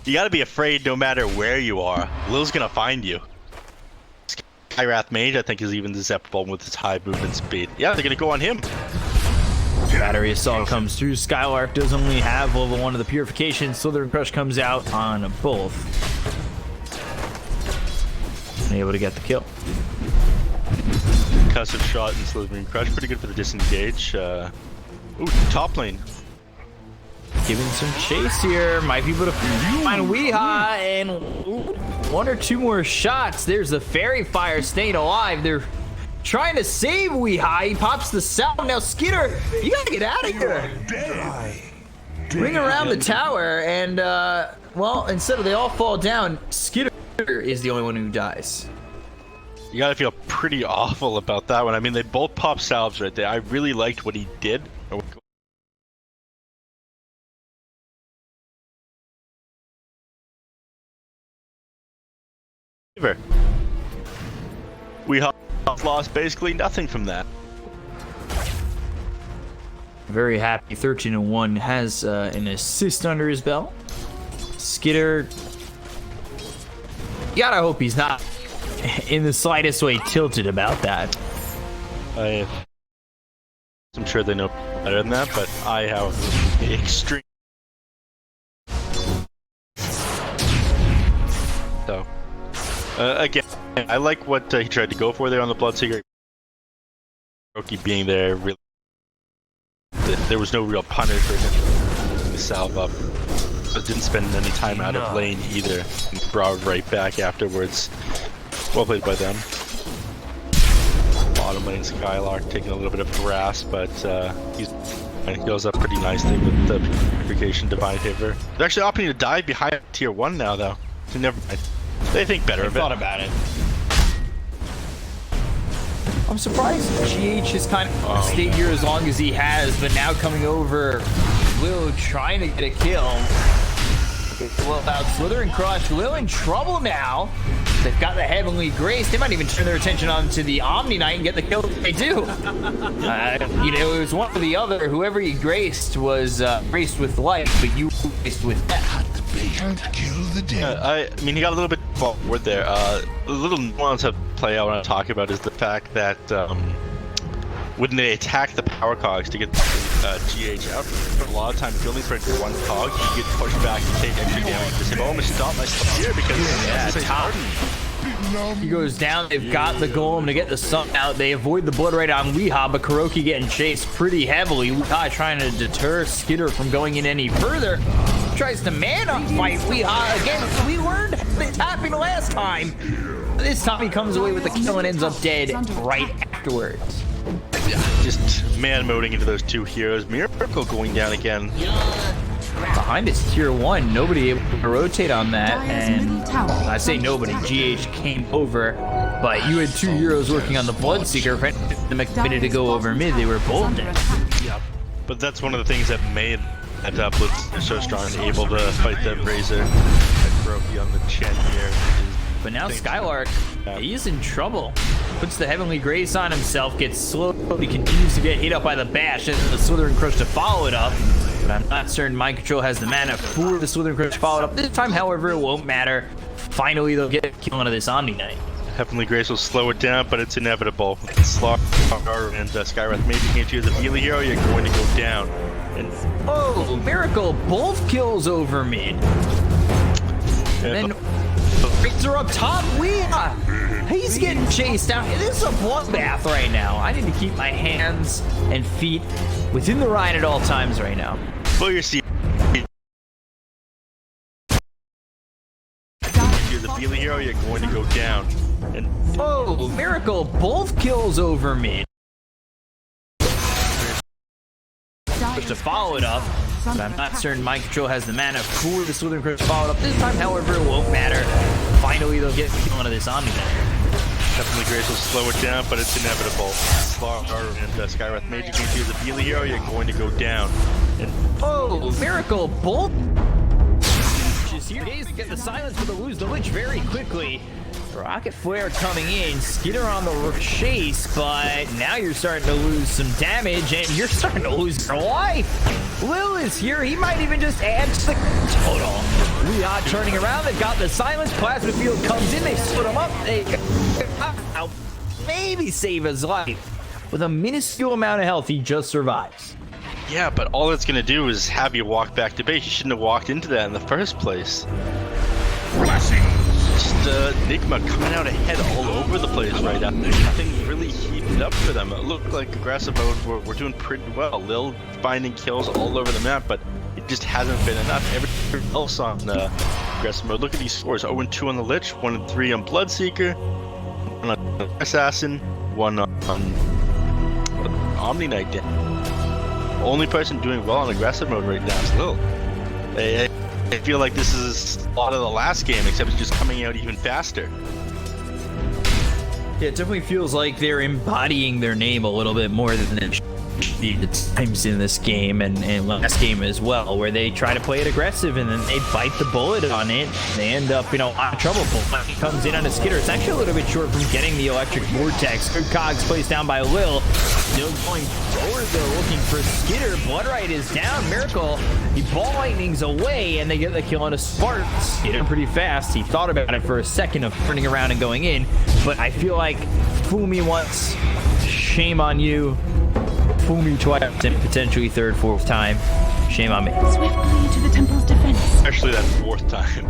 You gotta be afraid no matter where you are. Lil's gonna find you. Skywrath Mage, I think, is even susceptible with his high movement speed. Yeah, they're gonna go on him. Battery Assault comes through. Skylark does only have level 1 of the Purification. Slithering Crush comes out on both. And able to get the kill. Concussive shot and Slithering Crush, pretty good for the disengage. Ooh, top lane. Giving some chase here. Might be able to find Weehaw, and one or two more shots. There's the Fairy Fire staying alive. They're trying to save Weehaw. He pops the sound. Now, Skitter, you gotta get out of here. Ring around the tower, and, well, instead of they all fall down, Skitter is the only one who dies. You gotta feel pretty awful about that one. I mean, they both pop salves right there. I really liked what he did. We lost basically nothing from that. Very happy. 13-1 has an assist under his belt. Skitter, you gotta hope he's not in the slightest way tilted about that. I'm sure they know better than that, but I have extreme. So, again, I like what he tried to go for there on the Bloodseeker. Roki being there, really, there was no real punish for him to salve up. But didn't spend any time out of lane either. And brought right back afterwards. Well played by them. Bottom lane Skylark taking a little bit of harass, but he heals up pretty nicely with the Purification Divine Favor. They're actually opting to dive behind tier 1 now, though. So never mind. They think better of it. Thought about it. I'm surprised GH has kind of stayed here as long as he has, but now coming over, Lil trying to get a kill. Well, about Slithering Crush, Lil in trouble now. They've got the Heavenly Grace. They might even turn their attention onto the Omni Knight and get the kill they do. You know, it was one or the other. Whoever he graced was graced with life, but you graced with death. I mean, he got a little bit forward there. The little nuance of play I want to talk about is the fact that when they attack the power cogs to get GH out, a lot of times if you only spread one cog, you get pushed back and take extra damage. They say, oh, I'm gonna stop myself here because it's top. He goes down. They've got the golem to get the sun out. They avoid the blood right on Weehaw, but Kuroki getting chased pretty heavily. Weehaw trying to deter Skitter from going in any further. Tries to man-up fight Weehaw again. We learned this happened last time. This time he comes away with the kill and ends up dead right afterwards. Just man-moding into those two heroes. Miracle going down again. Behind us, tier 1, nobody able to rotate on that, and I say nobody, GH came over, but you had two heroes working on the Bloodseeker. For them committed to go over mid, they were both dead. Yep. But that's one of the things that made that Blitz so strong and able to fight that Razor and Kuroki on the Chen here. But now Skylark, he's in trouble. Puts the Heavenly Grace on himself, gets slowly, continues to get hit up by the Bash, and the Slithering Crush to follow it up. But I'm not certain Mind Control has the mana for the Slithering Crush to follow it up. This time, however, it won't matter. Finally, they'll get a kill onto this Omni Knight. Heavenly Grace will slow it down, but it's inevitable. Slaughter and Skywrath maybe can't choose a melee hero, you're going to go down. And oh, Miracle, both kills over mid. And then Victor up top, he's getting chased out. This is a bloodbath right now. I need to keep my hands and feet within the Rhine at all times right now. Pull your seat. You're the melee hero, you're going to go down. And oh, Miracle, both kills over mid. To follow it up, but I'm not certain Mind Control has the mana for the Slithering Crush to follow it up. This time, however, it won't matter. Finally, they'll get kill onto this Omni Knight. Heavenly Grace will slow it down, but it's inevitable. Slaughter and Skywrath Mage can't choose a melee hero, you're going to go down. And oh, Miracle, bolt is here to get the silence for the lose the Lich very quickly. Rocket Flare coming in, Skitter on the chase, but now you're starting to lose some damage, and you're starting to lose your life. Lil is here. He might even just add to the total. Leon turning around. They've got the silence. Plasma Field comes in. They split him up. They maybe save his life. With a minuscule amount of health, he just survives. Yeah, but all it's going to do is have you walk back to base. You shouldn't have walked into that in the first place. Just Enigma coming out ahead all over the place right now. Nothing really heated up for them. It looked like aggressive mode. We're doing pretty well. Lil finding kills all over the map, but it just hasn't been enough. Everything else on aggressive mode. Look at these scores: 0-2 on the Lich, 1-3 on Bloodseeker, 1 on Assassin, 1 on Omni Knight. Only person doing well on aggressive mode right now is Lil. I feel like this is a lot of the last game, except it's just coming out even faster. Yeah, it definitely feels like they're embodying their name a little bit more than it the times in this game and last game as well, where they try to play it aggressive and then they bite the bullet on it. They end up, a lot of trouble. But he comes in on a Skitter. It's actually a little bit short from getting the electric vortex. Good cogs placed down by Lil. Still going forward though, looking for Skitter. Bloodright is down. Miracle. He ball lightnings away and they get the kill on a Spark. Skitter pretty fast. He thought about it for a second of turning around and going in, but I feel like fool me once, shame on you. Fool me twice and potentially third, fourth time. Shame on me. Swiftly to the temple's defense. Especially that fourth time.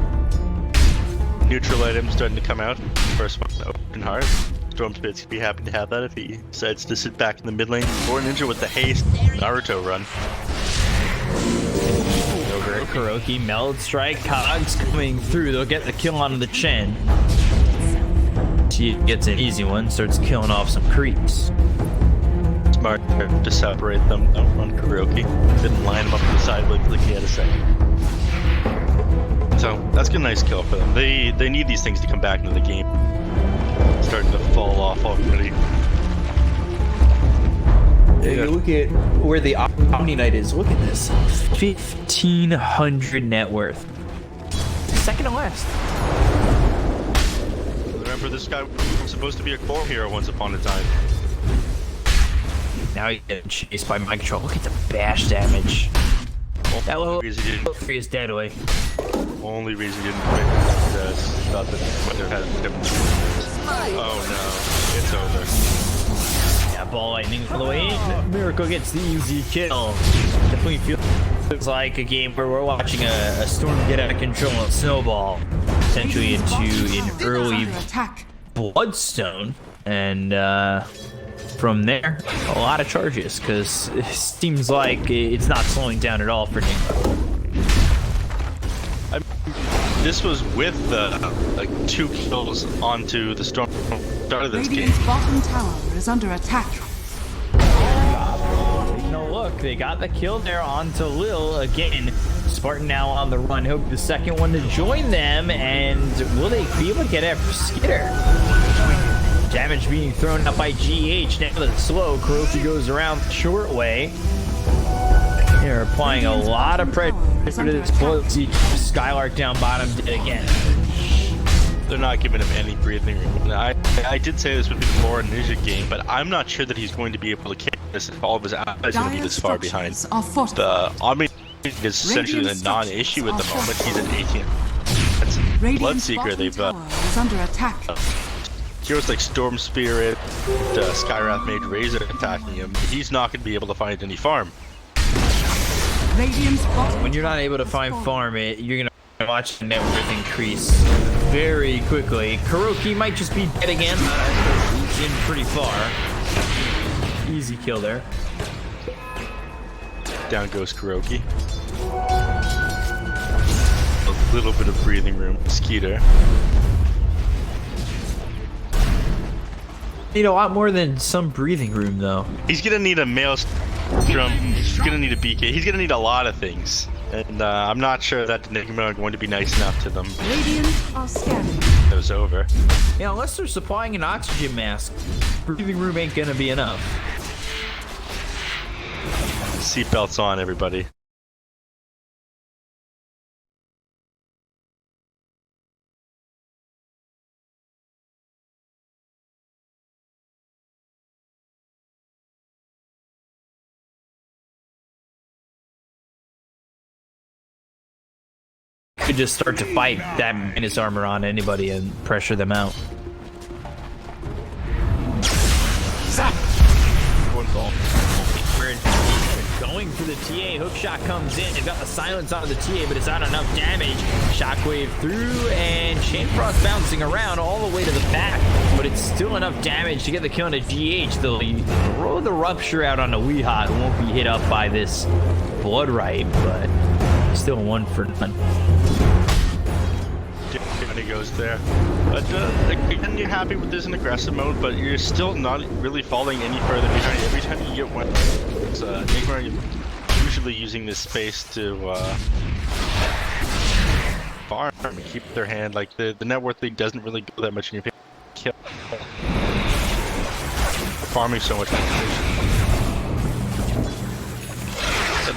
Neutral items starting to come out. First one, Open Heart. Stormspit's gonna be happy to have that if he decides to sit back in the mid lane. Or Ninja with the haste Naruto run. Over at Kuroki, Meld Strike, Cogs coming through. They'll get the kill on the Chen. She gets an easy one, starts killing off some creeps. Smart to separate them on Kuroki. Didn't line them up to the side like he had a second. So that's a nice kill for them. They need these things to come back into the game. Starting to fall off already. Yeah. Look at where the Omni Knight is. Look at this. 1,500 net worth. Second to last. Remember, this guy was supposed to be a core hero once upon a time. Now he's getting chased by Mind Control. Look at the bash damage. That little free is deadly. Only reason he didn't quit is because he thought that Winter had a different. Oh no, it's over. Yeah, ball lightning all the way in. Miracle gets the easy kill. Definitely feels like a game where we're watching a storm get out of control and snowball essentially into an early Bloodstone. And from there, a lot of charges, because it seems like it's not slowing down at all for Nick. This was with like 2 kills onto the storm start of this game. Radiant's bottom tower is under attack. Taking a look, they got the kill there onto Lil again. Spartan now on the run. Hope the second one to join them, and will they be able to get after Skitter? Damage being thrown up by GH. Now the slow Kuroki goes around the short way. They're applying a lot of pressure to this bullet. See Skylark down bottom did again. They're not giving him any breathing room. I did say this would be more a Ninja game, but I'm not sure that he's going to be able to carry this if all of his allies are going to be this far behind. The Omni is essentially a non-issue at the moment. He's an 18. That's Bloodseeker. They've under attack. Heroes like Storm Spirit, Skywrath Mage Razor attacking him. He's not going to be able to find any farm. When you're not able to find farm, you're going to watch the net worth increase very quickly. Kuroki might just be dead again. He's in pretty far. Easy kill there. Down goes Kuroki. A little bit of breathing room. Skeeter. Need a lot more than some breathing room, though. He's gonna need a Maelstrom. He's gonna need a BK. He's gonna need a lot of things, and I'm not sure that Enigma are going to be nice enough to them. Radiant are scanning. It was over. Yeah, unless they're supplying an oxygen mask, breathing room ain't gonna be enough. Seatbelts on, everybody. could just start to fight that minus armor on anybody and pressure them out. Going for the TA, hook shot comes in. They've got the silence on the TA, but it's not enough damage. Shockwave through, and Chain Frost bouncing around all the way to the back, but it's still enough damage to get the kill on a GH. They'll throw the rupture out on a Weehawk, who won't be hit up by this Blood Right, but still 1 for none. He goes there. But again, you're happy with this in aggressive mode, but you're still not really falling any further behind. Every time you get one, it's Enigma usually using this space to farm and keep their hand. Like the net worth lead doesn't really go that much in your kill. Farming so much.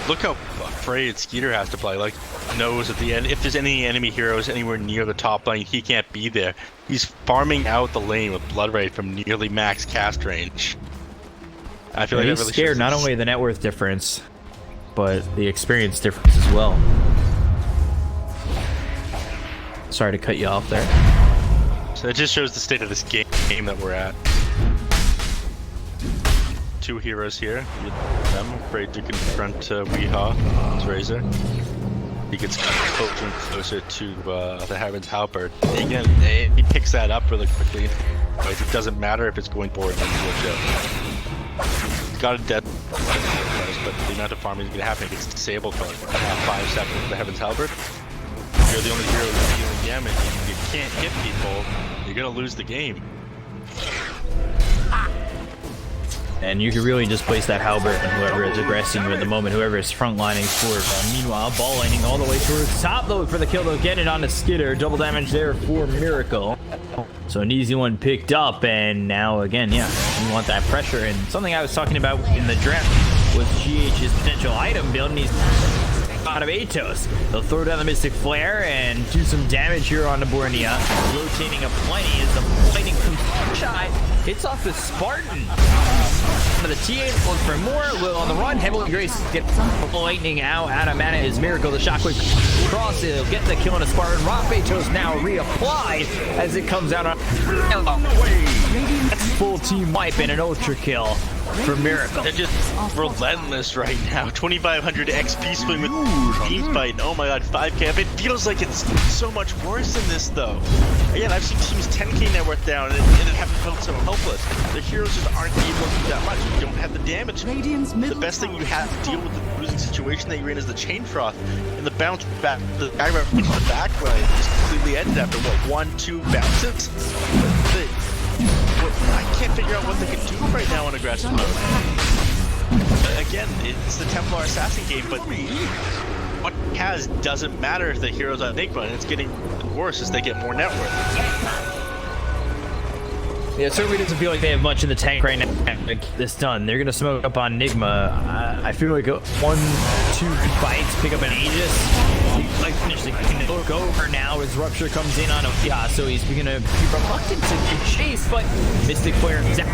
Look how afraid Skeeter has to play. Like, knows at the end, if there's any enemy heroes anywhere near the top lane, he can't be there. He's farming out the lane with Blood Right from nearly max cast range. I feel like he's that really scared not only the net worth difference, but the experience difference as well. Sorry to cut you off there. So it just shows the state of this game that we're at. 2 heroes here. I'm afraid to confront Weehaw. It's Razor. He gets closer and closer to the Heaven's Halberd. Again, he picks that up really quickly. It doesn't matter if it's going forward. He's got a death, but the amount of farming is going to happen against disabled for like 5 seconds with the Heaven's Halberd. If you're the only hero who's dealing damage, you can't hit people, you're going to lose the game. And you can really just place that halberd on whoever is aggressing you at the moment, whoever is frontlining for. Meanwhile, ball lining all the way towards top though for the kill. They'll get it on the Skitter. Double damage there for Miracle. So an easy one picked up, and now again, yeah, you want that pressure. And something I was talking about in the draft was GH's potential item build, and he's out of Atos. They'll throw down the Mystic Flare and do some damage here on the Bornea. Rotating a plenty as the lightning comes shot. Hits off the Spartan. The TA looks for more. Will on the run. Heavily Grace gets lightning out. Out of mana is Miracle. The Shockwave cross. It'll get the kill on a Spartan. Rock Atos now reapplied as it comes out on full team wipe and an ultra kill for Miracle. They're just relentless right now. 2,500 XP swing with team fight. Oh my god, 5k. It feels like it's so much worse than this though. Again, I've seen teams 10k net worth down and it haven't felt so hopeless. The heroes just aren't able to do that much. You don't have the damage. The best thing you have to deal with the losing situation that you're in is the Chain Froth. And the bounce back, the guy right into the back line just completely ended after what, 1-2 bounces? I can't figure out what they can do right now in aggressive mode. Again, it's the Templar Assassin game, but what he has doesn't matter if the heroes on Enigma, and it's getting worse as they get more net worth. Yeah, it certainly doesn't feel like they have much in the tank right now to get this done. They're going to smoke up on Enigma. I feel like 1-2 fights, pick up an Aegis. Like finish the look over now as Rupture comes in on a so he's going to be reluctant to chase, but Mystic Flare down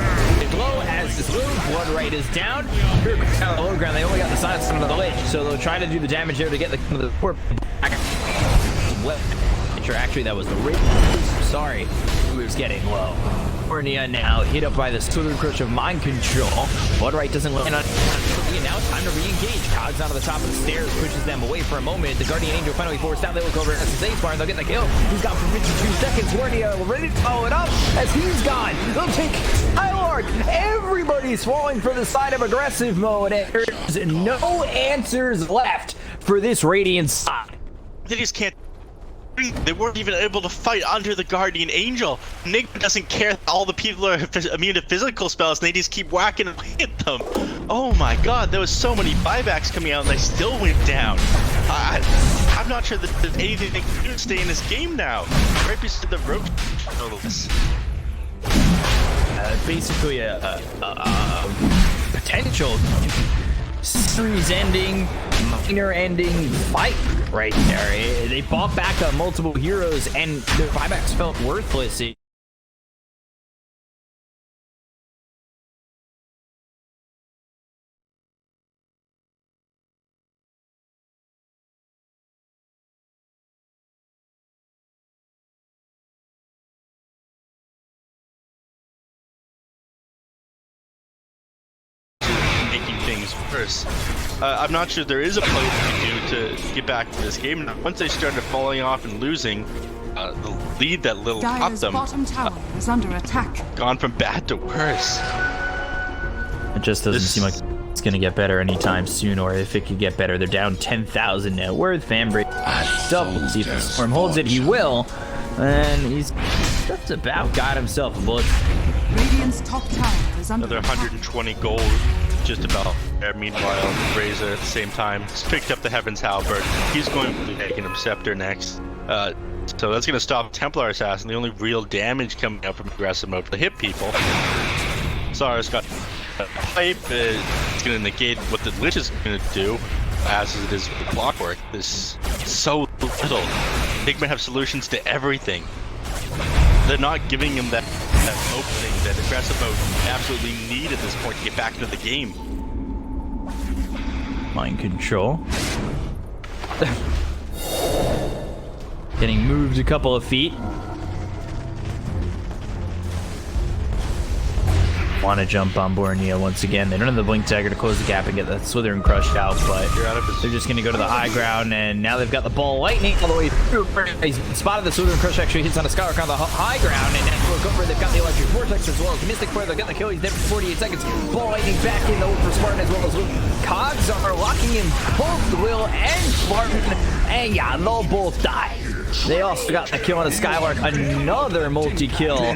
low as this little Blood Right is down. Here on the low ground, they only got the silence under the ledge, so they'll try to do the damage there to get the port back. Actually, that was the rate. Sorry, he was getting low. Bornea now hit up by the Slithering Crush of Mind Control. Blood Right doesn't look. And now it's time to re-engage. Cogs out of the top of the stairs, pushes them away for a moment. The Guardian Angel finally forced out. They look over at SSA's bar and they'll get the kill. He's gone for 52 seconds. Bornea ready to follow it up as he's gone. They'll take Skylark. Everybody's falling for the side of aggressive mode. There's no answers left for this Radiant side. They just can't. They weren't even able to fight under the Guardian Angel. Enigma doesn't care that all the people are immune to physical spells, and they just keep whacking away at them. Oh my god, there was so many buybacks coming out, and they still went down. I'm not sure that there's anything they can do to stay in this game now. Right beside the rope. Basically a potential series ending, minor ending fight right there. They bought back multiple heroes and their buybacks felt worthless. things worse. I'm not sure there is a play they can do to get back to this game. Now, once they started falling off and losing, the lead that Lil got Dire's them bottom tower is under attack. gone from bad to worse. It just doesn't seem like it's going to get better anytime soon, or if it could get better. They're down 10,000 net worth. Fanbreak double. See if the Storm holds it. He will. And he's just about got himself a bullet. Radiant's top tower is under Another attack. 120 gold, just about there. Meanwhile, Razor at the same time has picked up the Heaven's Halberd. He's going to be taking him Scepter next. So that's going to stop Templar Assassin. The only real damage coming out from aggressive mode to hit people. Zara's got a pipe. It's going to negate what the Lich is going to do, as it is with the Clockwork. There's so little. Pigma have solutions to everything. They're not giving him that opening that aggressive mode absolutely need at this point to get back into the game. Mind control. Getting moved a couple of feet. Want to jump on Borneo once again. They don't have the blink dagger to close the gap and get that Slithereen crushed out, but they're just going to go to the high ground, and now they've got the ball lightning all the way through. He's spotted the Slithereen crush, actually hits on a Skywalk on the high ground, and now look over, they've got the electric vortex as well as the Mystic Flare. They'll get the kill. He's there for 48 seconds. Ball lightning back in the for Spartan as well as Luke. Cogs are locking in both Will and Spartan, and yeah, they'll both die. They also got the kill on a Skylark, another multi-kill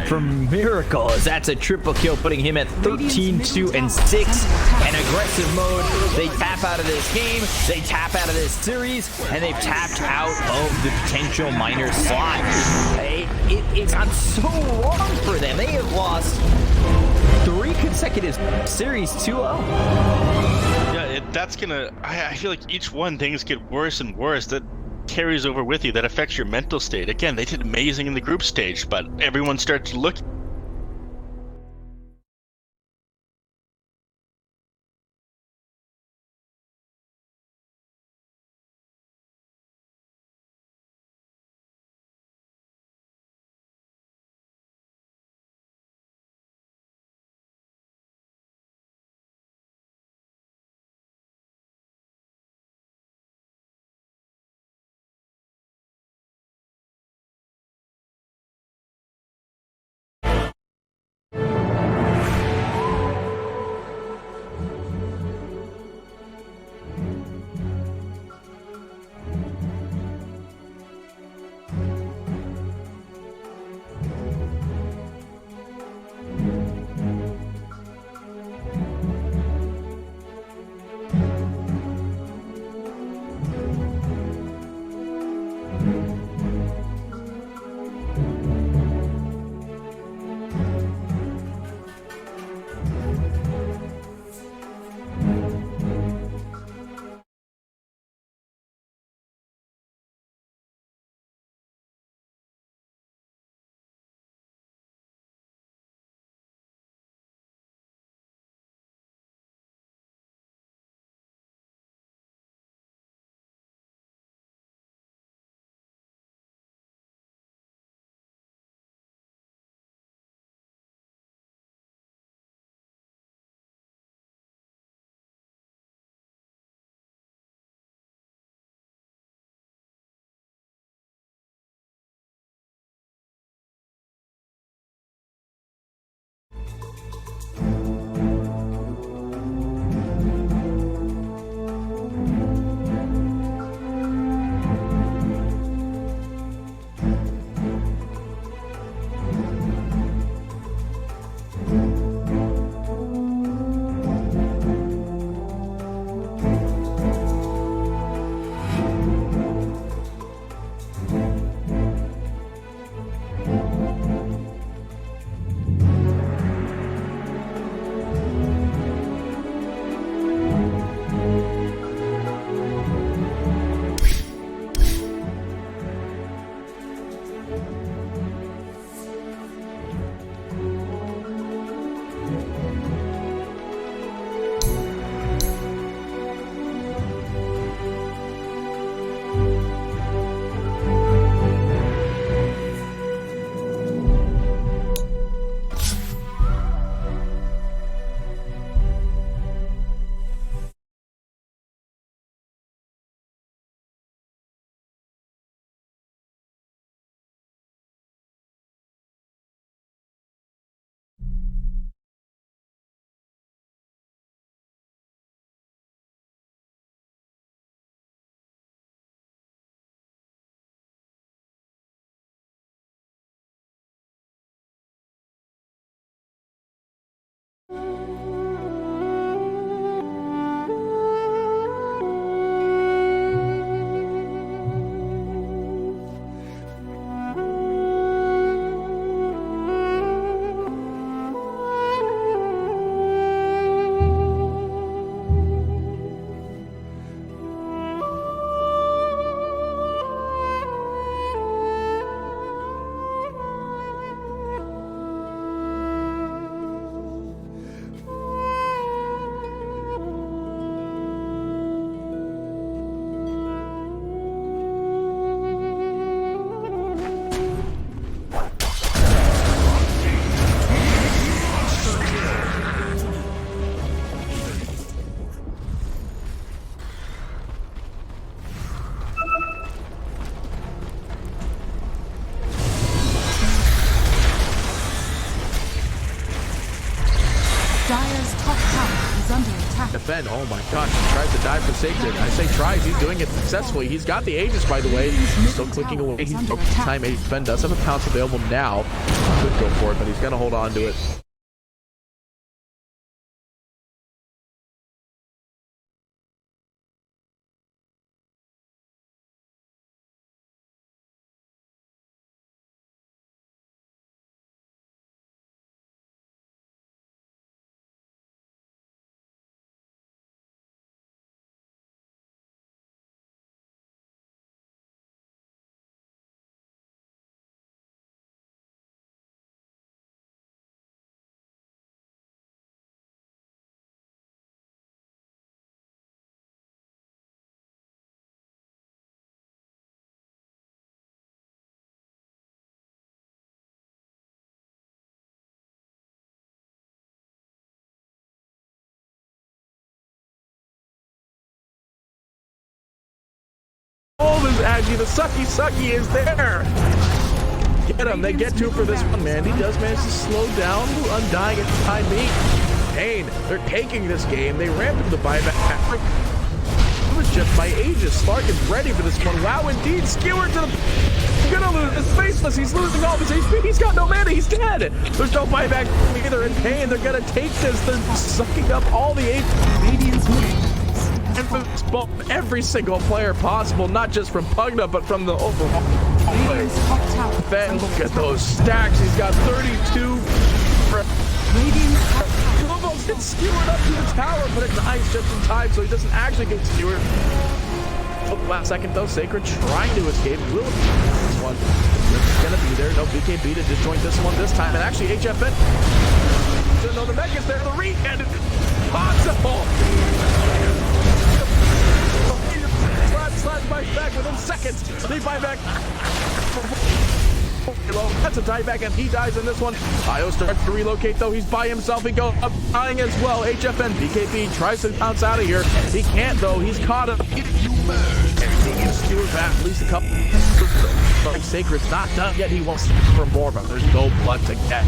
from Miracles. That's a triple kill, putting him at 13, 2, and 6. And aggressive mode, they tap out of this game, they tap out of this series, and they've tapped out of the potential minor slot. It's gone so long for them. They have lost 3 consecutive series 2-0. Yeah, that's gonna. I feel like each one things get worse and worse. That carries over with you. That affects your mental state. Again, they did amazing in the group stage, but everyone starts to look HFN. Oh my gosh, he tries to dive for Sacred. I say tries, he's doing it successfully. He's got the Aegis, by the way. Still clicking away. He's time. HFN does have a pounce available now. Could go for it, but he's gonna hold on to it. Oh, there's Aggie. The sucky is there. Get him. They get two for this one, man. He does manage to slow down Undying at the time being. Pain. They're taking this game. They ramp into the buyback. It was just by Aegis. Slark is ready for this one. Wow, indeed. Skewer to the... Gonna lose. It's faceless. He's losing all of his HP. He's got no mana. He's dead. There's no buyback either. In Pain, they're gonna take this. They're sucking up all the HP. Radiant's middle Infamous bomb every single player possible, not just from Pugna, but from the overall play. Radiant's top tower. Ben, look at those stacks. He's got 32. Radiant's top tower. Almost gets skewered up to the tower, but it's nice just in time, so he doesn't actually get skewered. Oh, last second though, Sacred trying to escape. Will this one? It's gonna be there. No BKB to disjoint this one this time, and actually HFN. No, the mech is there. The re-end is possible. Slash back within seconds. They buy back. That's a dieback, and he dies in this one. Io starts to relocate, though. He's by himself. He goes up, dying as well. HFN, BKB tries to bounce out of here. He can't, though. He's caught him. Everything is skewered back. At least a couple. Like Sacred's not done yet. He wants for more, but there's no blood to get.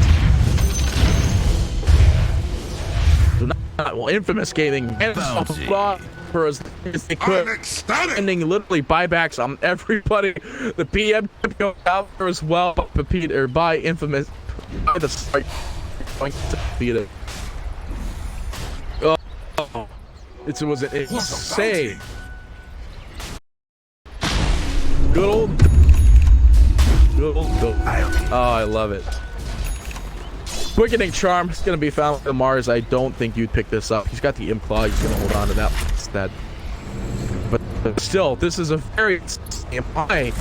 Well, Infamous Gaming and for as long as they could, ending literally buybacks on everybody. The PM could go out there as well, but by Infamous, by the start, going to beat it. Oh, it was insane. Good old. Oh, I love it. Quickening Charm is going to be found with Mars. I don't think you'd pick this up. He's got the Imp Claw. He's going to hold on to that instead. But still, this is a very... I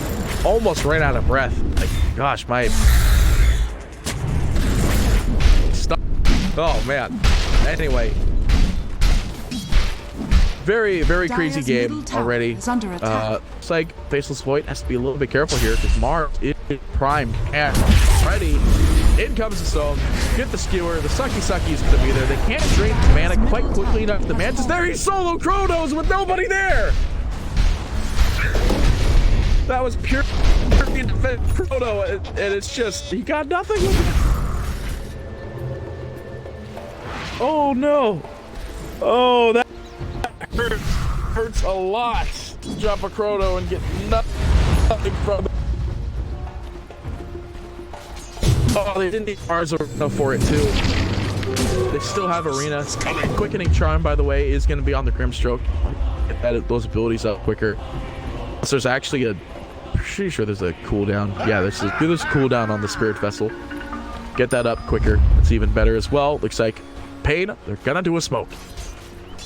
almost ran out of breath. Like, gosh, my... Stop. Oh, man. Anyway. Very, very crazy game already. It's like Faceless Void has to be a little bit careful here because Mars is prime and ready. In comes the zone. Get the skewer. The sucky is going to be there. They can't drain his mana quite quickly enough. The Mantis there. He's solo Chronos with nobody there. That was pure Chrono, and it's just he got nothing. Oh no! Oh, that hurts a lot. Drop a Chrono and get nothing from it. Oh, they didn't need Mars Arena for it too. They still have Arena. Quickening Charm, by the way, is going to be on the Grimstroke. Get those abilities up quicker. So there's actually a... Pretty sure there's a cooldown. Yeah, there's a cooldown on the Spirit Vessel. Get that up quicker. It's even better as well. Looks like Pain, they're going to do a smoke.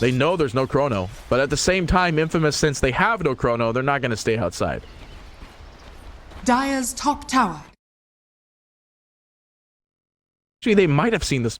They know there's no Chrono. But at the same time, Infamous, since they have no Chrono, they're not going to stay outside. Dire's top tower. Actually, they might have seen this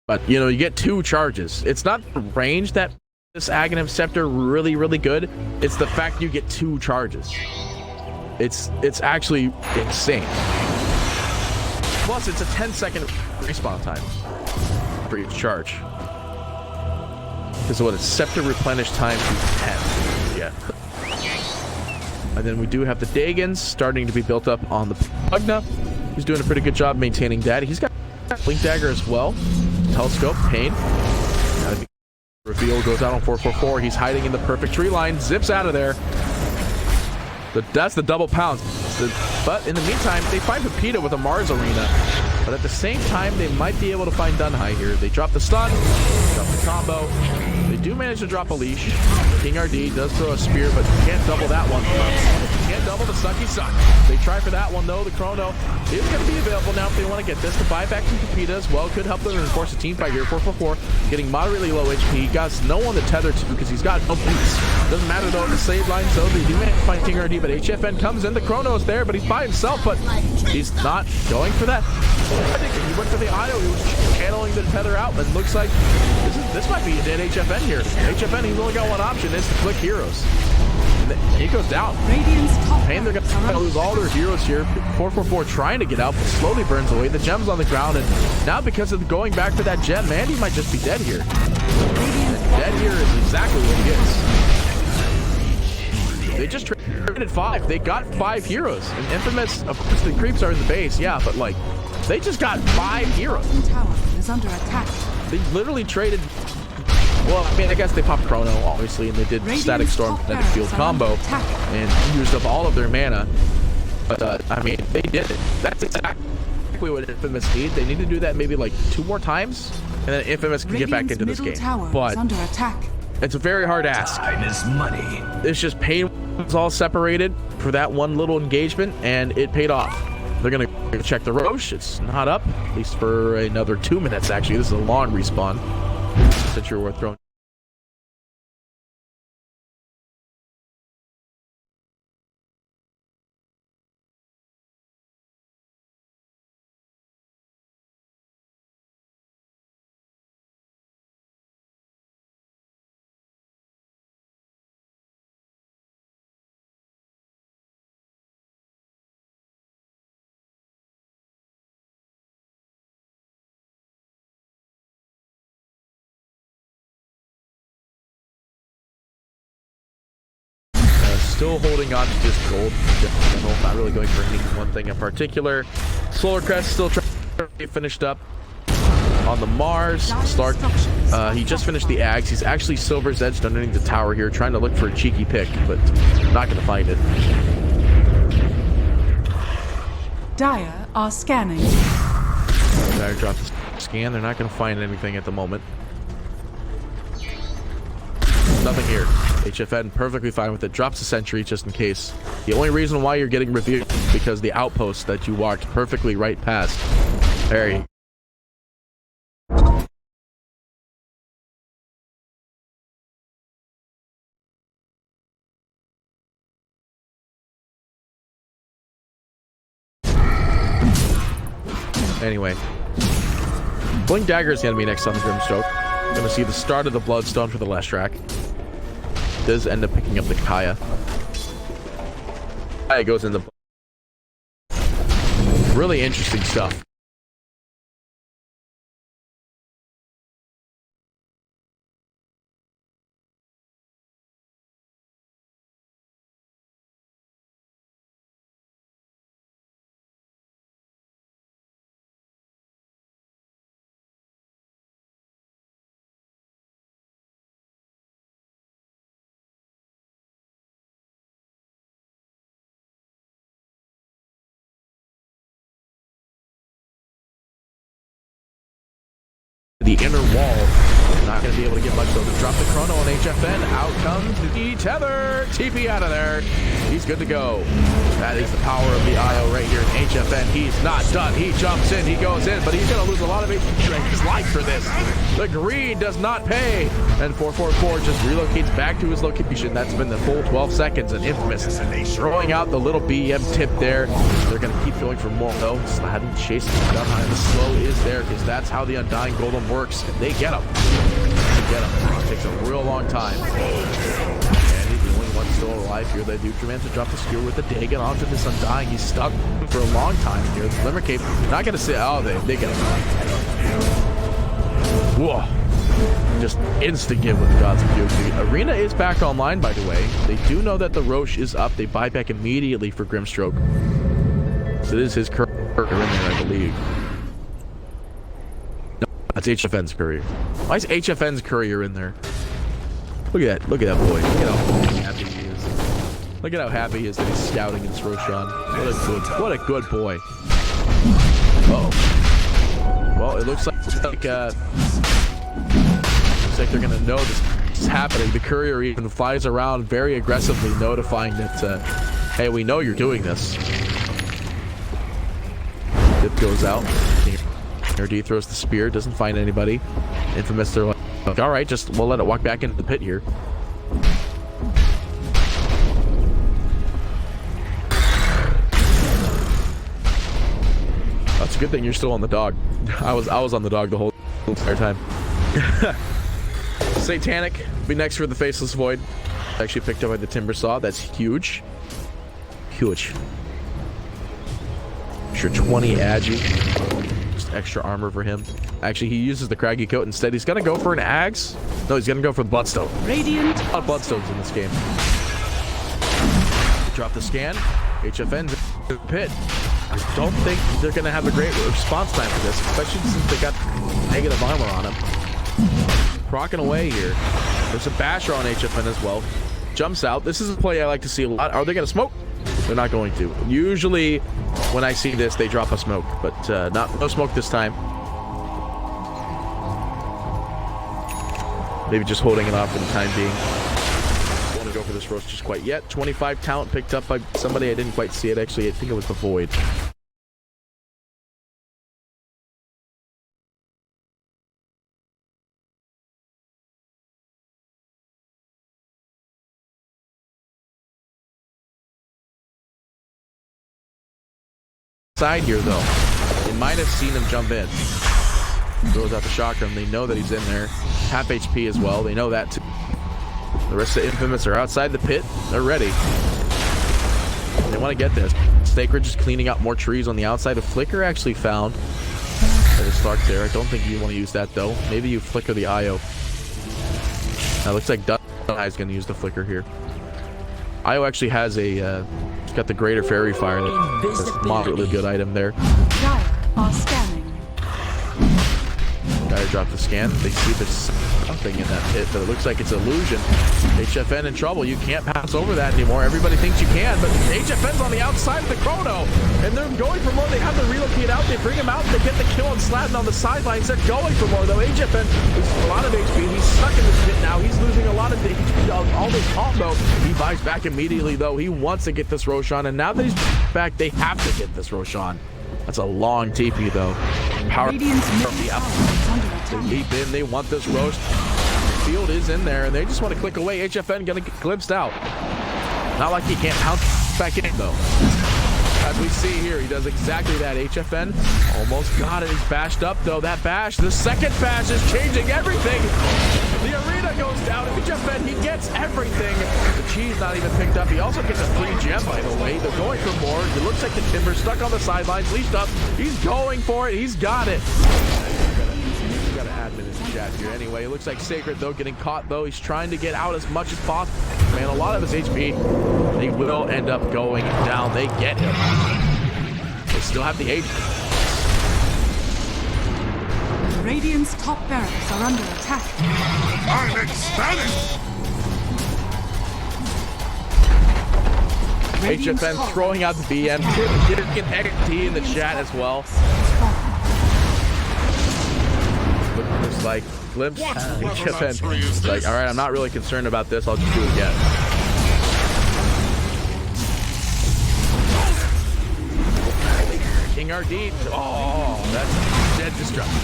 But, you know, you get 2 charges. It's not the range that this Aghanim Scepter really, really good. It's the fact you get 2 charges. It's actually insane. Plus, it's a 10-second respawn time for each charge. Because what, it's Scepter replenish time to 10. Yeah. And then we do have the Dagons starting to be built up on the Pugna. He's doing a pretty good job maintaining that. He's got Blink Dagger as well. Telescope, Pain. Reveal goes out on 444. He's hiding in the perfect tree line. Zips out of there. That's the double pounce. But in the meantime, they find Pepita with a Mars Arena. But at the same time, they might be able to find Dunhai here. They drop the stun, drop the combo. They do manage to drop a leash. King RD does throw a spear, but you can't double that one. You can't double the Sucky Suck. They try for that one, though. The Chrono is going to be available now if they want to get this. The buyback from Pepita as well could help them reinforce the team fight here. 444, getting moderately low HP. He got no one to tether to because he's got no boots. Doesn't matter, though, the save line, so they do manage to find King RD, but HFN comes in. The Chrono is there, but he's by himself, but he's not going for that. I think he went for the IO. He was channeling the tether out, but looks like this might be a dead HFN here. HFN, he's only got one option, is to click heroes. And he goes down. Pain, they're going to lose all their heroes here. 444 trying to get out, but slowly burns away. The gem's on the ground, and now because of going back for that gem, Mandy might just be dead here. And dead here is exactly what he is. They just traded 5. They got 5 heroes. And Infamous, of course, the creeps are in the base, yeah, but like, they just got 5 heroes. Tower is under attack. They literally traded. Well, I mean, I guess they popped Chrono, obviously, and they did Static Storm Kinetic Field combo and used up all of their mana. But, I mean, they did it. That's exactly what Infamous need. They need to do that maybe like 2 more times, and then Infamous can get back into this game. But under attack. It's a very hard ask. Time is money. It's just Pain was all separated for that one little engagement, and it paid off. They're going to check the Roche. It's not up, at least for another 2 minutes, actually. This is a long respawn. Since you're worth throwing. Still holding on to just gold. Not really going for any one thing in particular. Solar Crest still trying to get finished up on the Mars. Stark, he just finished the Ags. He's actually Silver's edged underneath the tower here, trying to look for a cheeky pick, but not going to find it. Dire are scanning. Dire dropped the scan. They're not going to find anything at the moment. Nothing here. HFN perfectly fine with it. Drops a sentry just in case. The only reason why you're getting reviewed is because the outpost that you walked perfectly right past. There you Anyway. Blink Dagger is going to be next on the Grimstroke. Going to see the start of the Bloodstone for the last track. Does end up picking up the Kaya. Kaya goes in the... Really interesting stuff. The inner wall, not going to be able to get much though. To drop the chrono on HFN. Out comes the tether. TP out of there. He's good to go. That is the power of the IO right here in HFN. He's not done. He jumps in. He goes in. But he's going to lose a lot of HP. His life for this. The greed does not pay. And 444 just relocates back to his location. That's been the full 12 seconds. And Infamous throwing out the little BM tip there. They're going to keep going for more though. Sladden chasing down high. The slow is there because that's how the Undying Golem works. And they get him. They get him. It takes a real long time. And he's the only one still alive here. They do command to drop the skewer with the Dagon onto this Undying. He's stuck for a long time here. The Glimmer Cape not going to sit. Oh, they get him. Whoa. Just insta-give with the Gods of POC. Arena is back online, by the way. They do know that the Roche is up. They buy back immediately for Grimstroke. So this is his courier in there, I believe. No, that's HFN's courier. Why is HFN's courier in there? Look at that. Look at that boy. Look at how happy he is. Look at how happy he is that he's scouting against Roshan. What a good boy. Uh-oh. Well, it looks like they're gonna know this is happening. The courier even flies around very aggressively, notifying that, hey, we know you're doing this. Dip goes out. D throws the spear, doesn't find anybody. Infamous, they're like, all right, we'll let it walk back into the pit here. That's a good thing you're still on the dog. I was on the dog the whole entire time. Satanic be next for the Faceless Void. Actually picked up by the Timber Saw. That's huge. Huge. Sure, 20 Agi. Just extra armor for him. Actually, he uses the Craggy Coat instead. He's gonna go for an Axe. No, he's gonna go for the Bloodstone. Radiant. A lot of Bloodstones in this game. Drop the scan. HFN's in the pit. I don't think they're gonna have a great response time for this, especially since they got negative armor on him. Rocking away here. There's a basher on HFN as well. Jumps out. This is a play I like to see a lot. Are they going to smoke? They're not going to. Usually when I see this, they drop a smoke, but no smoke this time. Maybe just holding it off for the time being. Don't want to go for this roast just quite yet. 25 talent picked up by somebody. I didn't quite see it. Actually, I think it was the Void. Side here though, they might have seen him jump in. Throws out the shotgun. They know that he's in there. Half HP as well. They know that too. The rest of the Infamous are outside the pit. They're ready. They want to get this. Sacred just cleaning up more trees on the outside. A flicker actually found. There's Stark there. I don't think you want to use that though. Maybe you flicker the IO. Now looks like Dunai is going to use the flicker here. IO actually has a. Got the Greater Fairy Fire. That's a moderately good item there. Dire are scanning. Dire drop the scan. They see there's something in that pit, but it looks like it's illusion. HFN in trouble. You can't pass over that anymore. Everybody thinks you can, but HFN's on the outside of the chrono, and they're going for more. They have to relocate out. They bring him out. They get the kill on Sladden on the sidelines. They're going for more, though. HFN is a lot of HP. He's stuck in this pit now. He's losing a lot of HP. All this combo. He buys back immediately, though. He wants to get this Roshan, and now that he's back, they have to get this Roshan. That's a long TP, though. Power from the up. They leap in. They want this roast. Field is in there, and they just want to click away. HFN gonna get glimpsed out. Not like he can't pounce back in, though. As we see here, he does exactly that. HFN almost got it. He's bashed up, though. That bash, the second bash is changing everything. The arena goes down. HFN, he gets everything. The cheese not even picked up. He also gets a free gem, by the way. They're going for more. It looks like the Timber's stuck on the sidelines, leashed up. He's going for it. He's got it. He's got an admin in the chat here. Anyway, it looks like Sacred, though, getting caught, though. He's trying to get out as much as possible. Man, a lot of his HP. He will end up going down. They get him. They still have the HP. Radiant's top barracks are under attack. I'm ecstatic! HFN throwing out the BM. Getting XT in the chat as well. Just like glimpse. What HFN. is Like, this? all right, I'm not really concerned about this. I'll just do it again. King RD. Oh, that's dead destruction.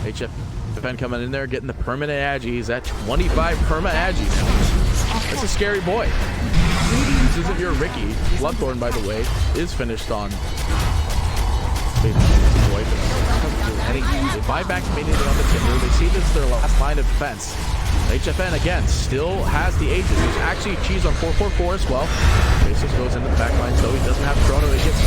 HFN coming in there, getting the permanent agi. He's at 25 perma agi now. That's a scary boy. This isn't your Ricky. Bloodthorn, by the way, is finished on. They buy back immediately on the Timber. They see this as their last line of defense. HFN again still has the Aegis. There's actually cheese on 444 as well. Jesus goes into the back line, so he doesn't have Chrono. He gets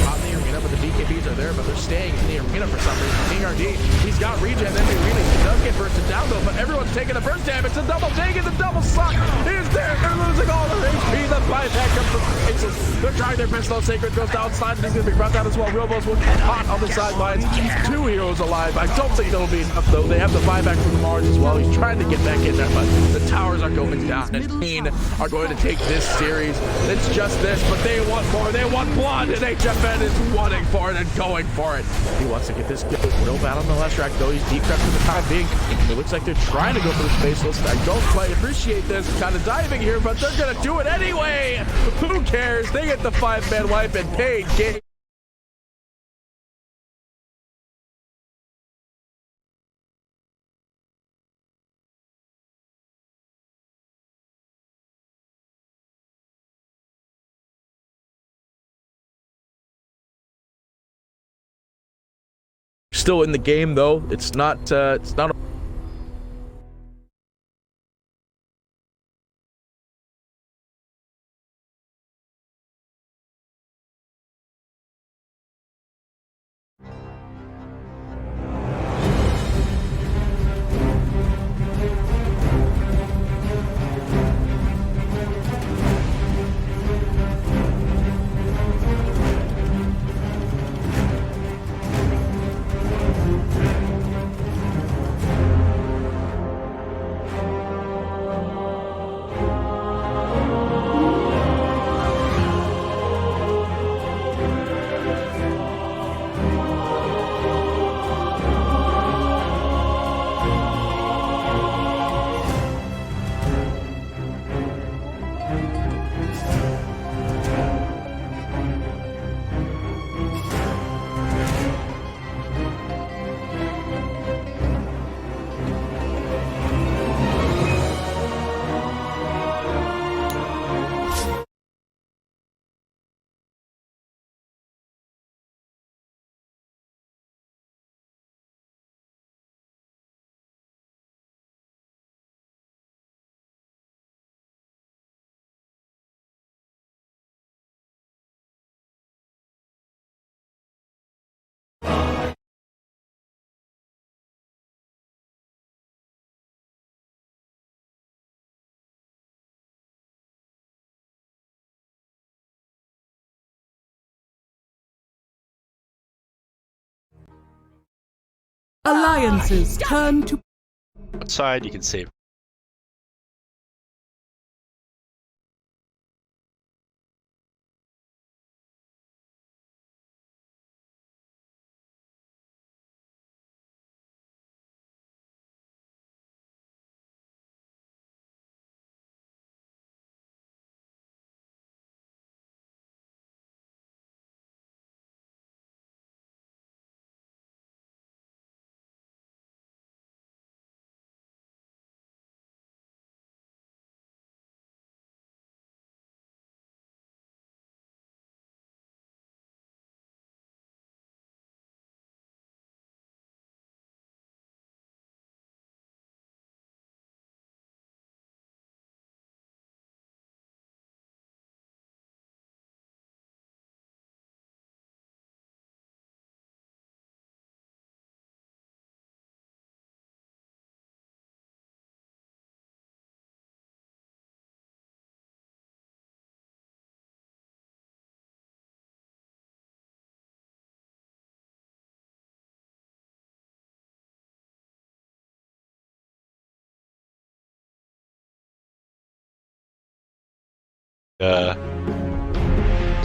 out in the arena, but the BKBs are there, but they're staying in the arena for some reason. King RD, he's got regen, then the arena. He does get bursted down though, but everyone's taking the burst damage. The double take and the double suck is there. They're losing all their HP. The buyback comes from Aces. They're trying their best though. Sacred goes downside, and he's going to be brought down as well. Robos will get hot on the sidelines. 2 heroes alive. I don't think that'll be enough though. They have the buyback from the Mars as well. He's trying to get back in there, but the towers are going down. And Kane are going to take this series. It's just this, but they want more. They want blood, and HFN is wanting for it and going for it. He wants to get this kill. No battle on the last track though. He's deep crept for the time being. It looks like they're trying to go for the spaceless. I don't quite appreciate this kind of diving here, but they're gonna do it anyway. Who cares? They get the 5-man wipe and paid game. Still in the game though. It's not Alliances turn to Outside, you can save.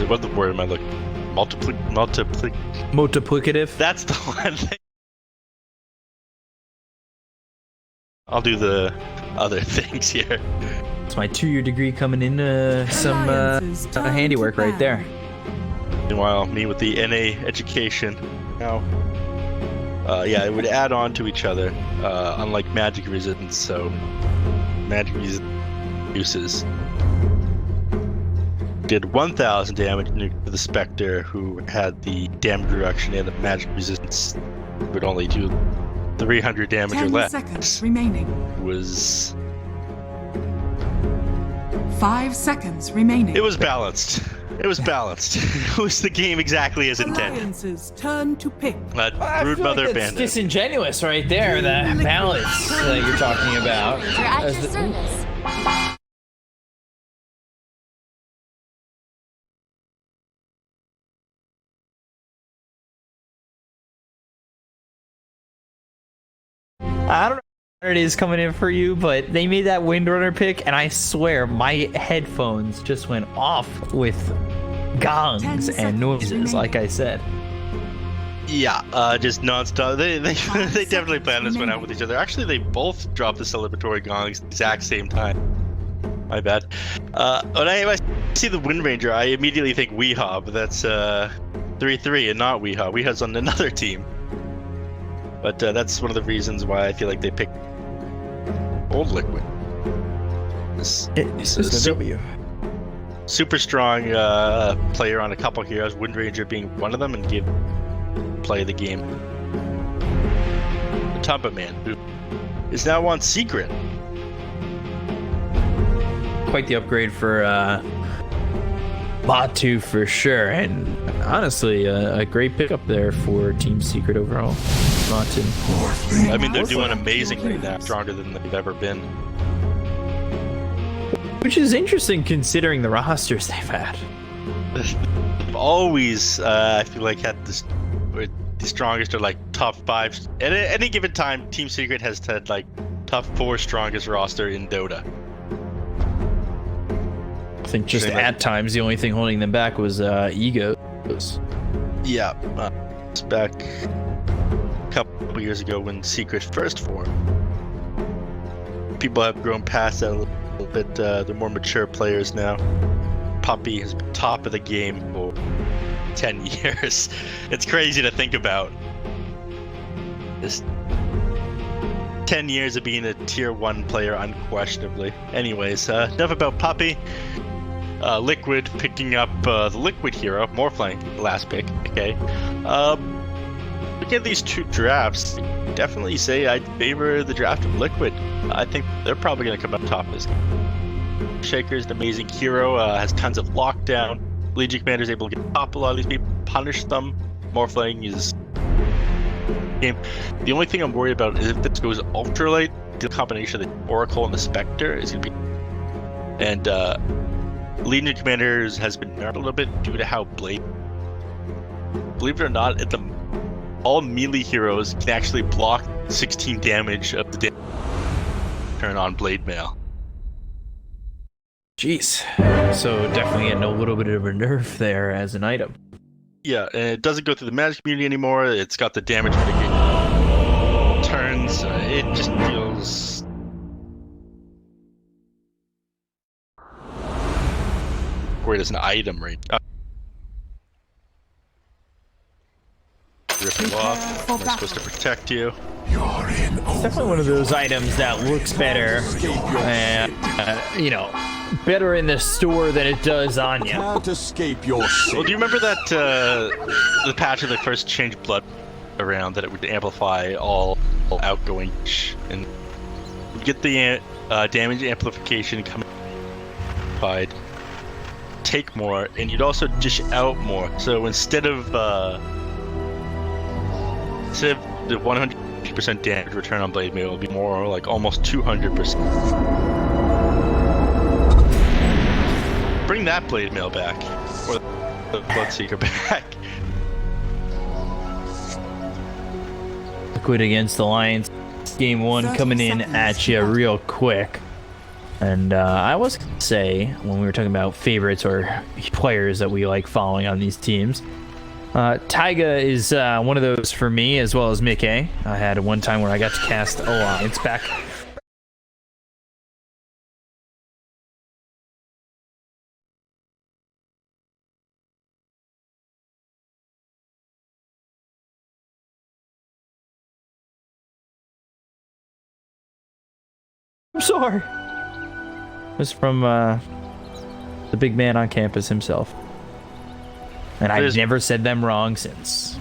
What the word am I looking? Multiplicative. Multiplicative. That's the one. I'll do the other things here. It's my 2-year degree coming in. Some handiwork right there. Meanwhile, me with the NA education. Now, yeah, it would add on to each other, unlike magic resistance. So, magic resistance uses did 1,000 damage to the Spectre, who had the damage reduction and the magic resistance would only do 300 damage or 10 less. seconds remaining. Was 5 seconds remaining. it was balanced. It was balanced. It was the game exactly as intended. Alliance's turn to pick. Brood Mother It's Bandit. disingenuous right there, the balance that you're talking about. You're at your service. I don't know what it is coming in for you, but they made that Windrunner pick, and I swear my headphones just went off with 10 gongs seconds and noises, remaining. like I said. Yeah, just nonstop. They they definitely planned this one out with each other. Actually, they both dropped the celebratory gongs at the exact same time. My bad. When I see the Wind Ranger, I immediately think Weehaw, but that's 3-3 and not Weehaw. Weehaw's on another team. But that's one of the reasons why I feel like they picked Old Liquid. This is a super strong player on a couple heroes, Wind Ranger being one of them, and give play the game. The Tumba Man, who is now on Secret. Quite the upgrade for Batu for sure, and honestly, a great pickup there for Team Secret overall. Batu. I mean, they're doing amazing right now, stronger than they've ever been. Which is interesting considering the rosters they've had. They've always, I feel like, had this, the strongest or like top 5. At any given time, Team Secret has had like top 4 strongest roster in Dota. I think just Same at times the only thing holding them back was egos. Yeah, it's back a couple years ago when Secret first formed. People have grown past that a little bit. They're more mature players now. Puppy has been top of the game for 10 years. It's crazy to think about. Just 10 years of being a tier 1 player, unquestionably. Anyways, enough about Puppy. Liquid picking up the Liquid hero, Morphling, last pick. Okay. Looking at these 2 drafts, definitely say I'd favor the draft of Liquid. I think they're probably going to come up top of this game. Shaker's an amazing hero, has tons of lockdown. Legion Commander is able to get top a lot of these people, punish them. Morphling is game. The only thing I'm worried about is if this goes ultralight, the combination of the Oracle and the Spectre is going to be. And Legion Commanders has been nerfed a little bit due to how Blade. Believe it or not, all melee heroes can actually block 16 damage of the turn on Blade Mail. Jeez. So definitely getting a little bit of a nerf there as an item. Yeah, and it doesn't go through the magic community anymore. It's got the damage mitigation turns. It just feels great as an item right now. Rip you off. Am I supposed to protect you? It's definitely one of those items that looks better, and you know, better in the store than it does on you. Can't escape your Well, do you remember that the patch when they first changed Blood around, that it would amplify all outgoing and you get the damage amplification coming amplified, take more, and you'd also dish out more. So instead of the 100% damage return on Blade Mail, it'll be more like almost 200%. Bring that Blade Mail back, or the Bloodseeker back. Liquid against Alliance, game 1 coming in at you real quick. And I was gonna say, when we were talking about favorites or players that we like following on these teams, Taiga is one of those for me, as well as Mickey. I had one time where I got to cast Alliance back I'm sorry. Was from the big man on campus himself. And I've never said them wrong since.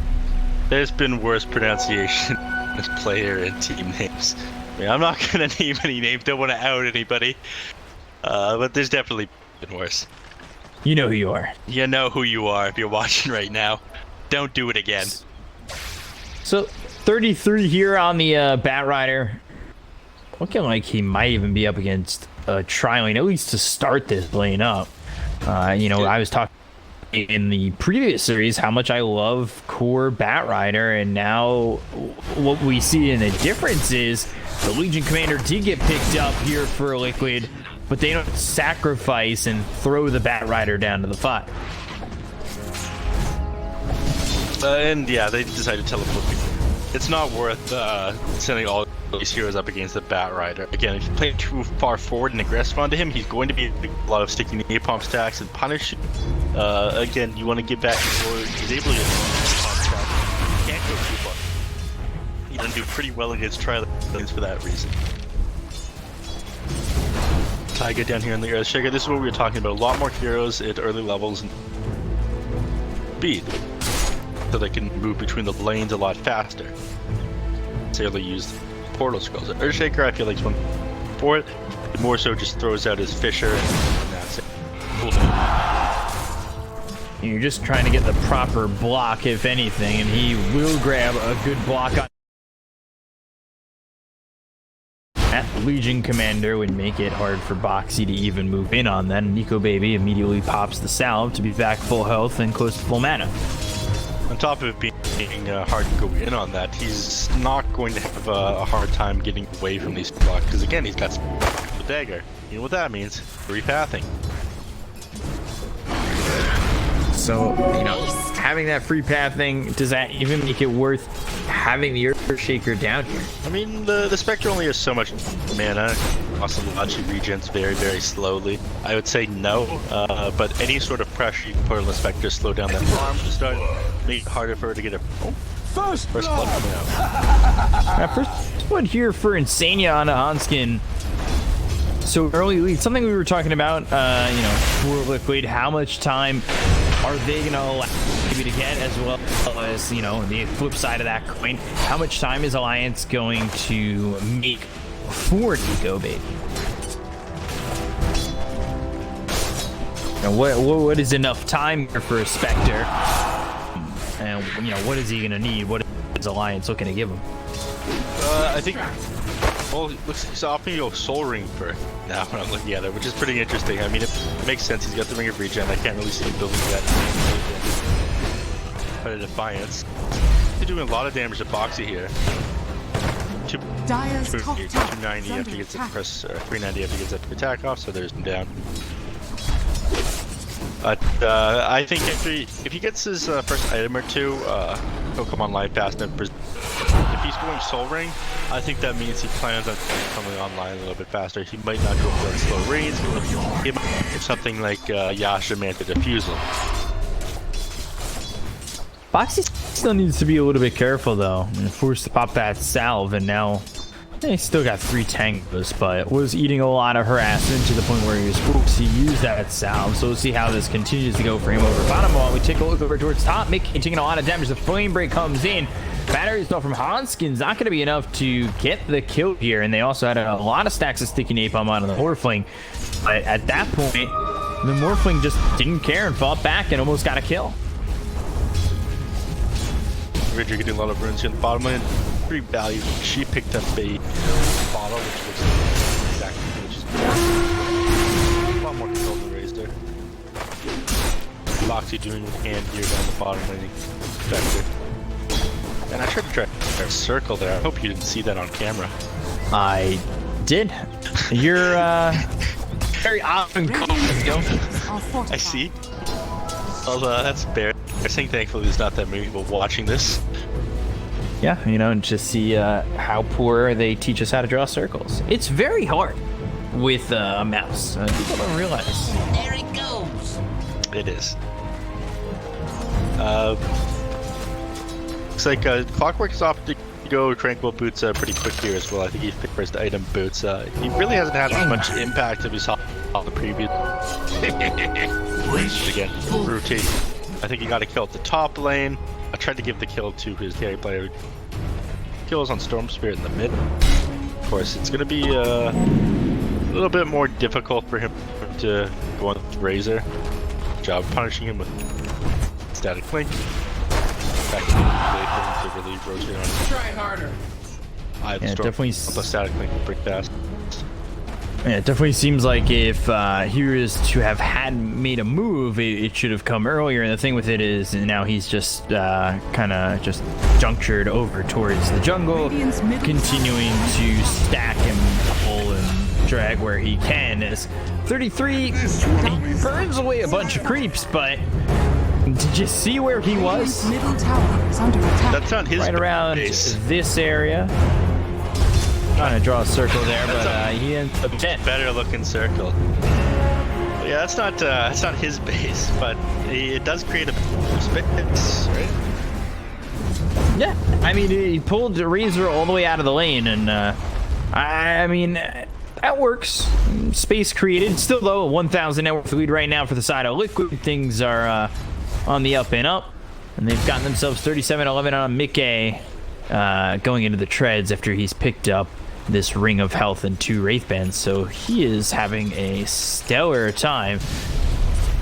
There's been worse pronunciation as player and team names. I mean, I'm not gonna name any names, don't want to out anybody. But there's definitely been worse. You know who you are. You know who you are if you're watching right now. Don't do it again. So, 33 here on the Bat Rider. Looking like he might even be up against Trilane, at least to start this lane up. You know, I was talking in the previous series how much I love core Bat Rider, and now what we see in a difference is the Legion Commander did get picked up here for Liquid, but they don't sacrifice and throw the Bat Rider down to the 5. And yeah, they decided to teleport people. It's not worth sending all these heroes up against the Bat Rider. Again, if you play too far forward and aggressive onto him, he's going to be a lot of sticky napalm stacks and punish you. Again, you want to get back before he's able to get napalm stacks. You can't go too far. He doesn't do pretty well against Trilane for that reason. Taiga down here in the Earthshaker. This is what we were talking about. A lot more heroes at early levels and speed, so they can move between the lanes a lot faster. Necessarily use portal scrolls. At Earthshaker, I feel like one for it. It more so just throws out his Fisher and that's it. Cool. You're just trying to get the proper block, if anything, and he will grab a good block on that Legion Commander would make it hard for Boxy to even move in on that. Nico Baby immediately pops the salve to be back full health and close to full mana. On top of it being hard to go in on that, he's not going to have a hard time getting away from these blocks, because again, he's got the dagger. You know what that means? Repathing. So, you know, having that free pathing, does that even make it worth having the Earthshaker down here? I mean, the Spectre only has so much mana. Also, she regens very, very slowly. I would say no, but any sort of pressure you can put on the Spectre to slow down that farm to start, make it harder for her to get a first blood coming out. First one here for Insania on a Hanskin. So early lead, something we were talking about, you know, for Liquid, how much time are they going to allow maybe to get, as well as, you know, the flip side of that coin, how much time is Alliance going to make for Nico Baby? Now, what is enough time here for a Spectre? And, you know, what is he going to need? What is Alliance looking to give him? I think, well, it looks like he's opting to go Soul Ring for now when I'm looking at it, which is pretty interesting. I mean, it makes sense. He's got the Ring of Regen. I can't really see him building that. But a Defiance. He's doing a lot of damage to Boxy here. Dire's top tower 290 after he gets that press, 390 after he gets that attack off, so there's him down. But I think if he gets his first item or two, he'll come online fast enough. If he's going Soul Ring, I think that means he plans on coming online a little bit faster. He might not go for that slow range. He might do something like Yasha Manta Diffusal. Boxy still needs to be a little bit careful though, and forced to pop that salve, and now he still got 3 tangos, but was eating a lot of harassment to the point where he was forced to use that salve. So we'll see how this continues to go for him over bottom while we take a look over towards top. Mickey taking a lot of damage. The Flame Break comes in. Battery stuff from Hanskin's not going to be enough to get the kill here, and they also had a lot of stacks of sticky napalm on the Morphling. But at that point, the Morphling just didn't care and fought back and almost got a kill. Ridger getting a lot of runes here in the bottom lane. Pretty valuable. She picked up a bottle, which looks exactly which is a lot more control than raised there. Boxy doing with hand here down the bottom lane. Vector. And I tried to try a circle there. I hope you didn't see that on camera. I did. You're very often. I see. Well, that's embarrassing. Thankfully, there's not that many people watching this. Yeah, you know, and just see how poor they teach us how to draw circles. It's very hard with a mouse. People don't realize. There it goes. It is. Looks like Clockwork is off to go Tranquil Boots pretty quick here as well. I think he picked first item Boots. He really hasn't had as much impact as we saw on the previous. Again, rotate. I think he got a kill at the top lane. I tried to give the kill to his carry player. Kills on Storm Spirit in the mid. Of course, it's going to be a little bit more difficult for him to go on with Razor. Good job punishing him with Static Link. Back to really rotate on him. Try harder. I Yeah, definitely. plus Static Link pretty fast. Yeah, it definitely seems like if he was to have made a move, it should have come earlier. And the thing with it is now he's just kind of just junctured over towards the jungle, continuing to stack and pull and drag where he can. As 33, he burns away a bunch of creeps, but did you see where he was? Middle tower is under attack. That's not his Right around base. this area. Trying to draw a circle there, but he ends up dead. Better looking circle. Yeah, that's not his base, but it does create a space, right? Yeah, I mean, he pulled the Razor all the way out of the lane, and I mean, that works. Space created. Still, though, 1,000 net worth lead right now for the side of Liquid. Things are on the up and up, and they've gotten themselves 37-11 on Mickey going into the treads after he's picked up this Ring of Health and 2 Wraith Bands, so he is having a stellar time.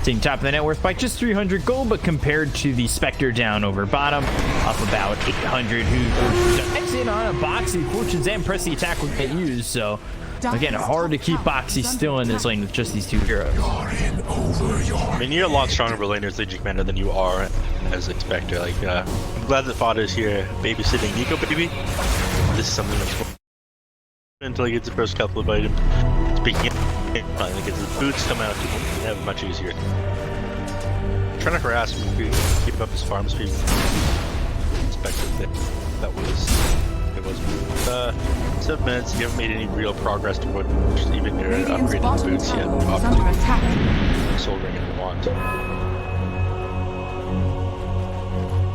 Taking top of the net worth by just 300 gold, but compared to the Spectre down over bottom, up about 800, who dives in on a Boxy. Fortunes and Press the Attack will get used, so again, hard to keep Boxy still in this lane with just these 2 heroes. I mean, you're a lot stronger of a laner as Legion Commander than you are as a Spectre. Like, I'm glad that Fodder's here babysitting Nico, baby. This is something that's until he gets the first couple of items. Speaking of, I think his boots come out to have it much easier. Trying to harass him, keep up his farm speed. Spectre that was 7 minutes. You haven't made any real progress toward even your Radiant's upgrading bottom boots yet. tower is under attack. Soul Ring if you want.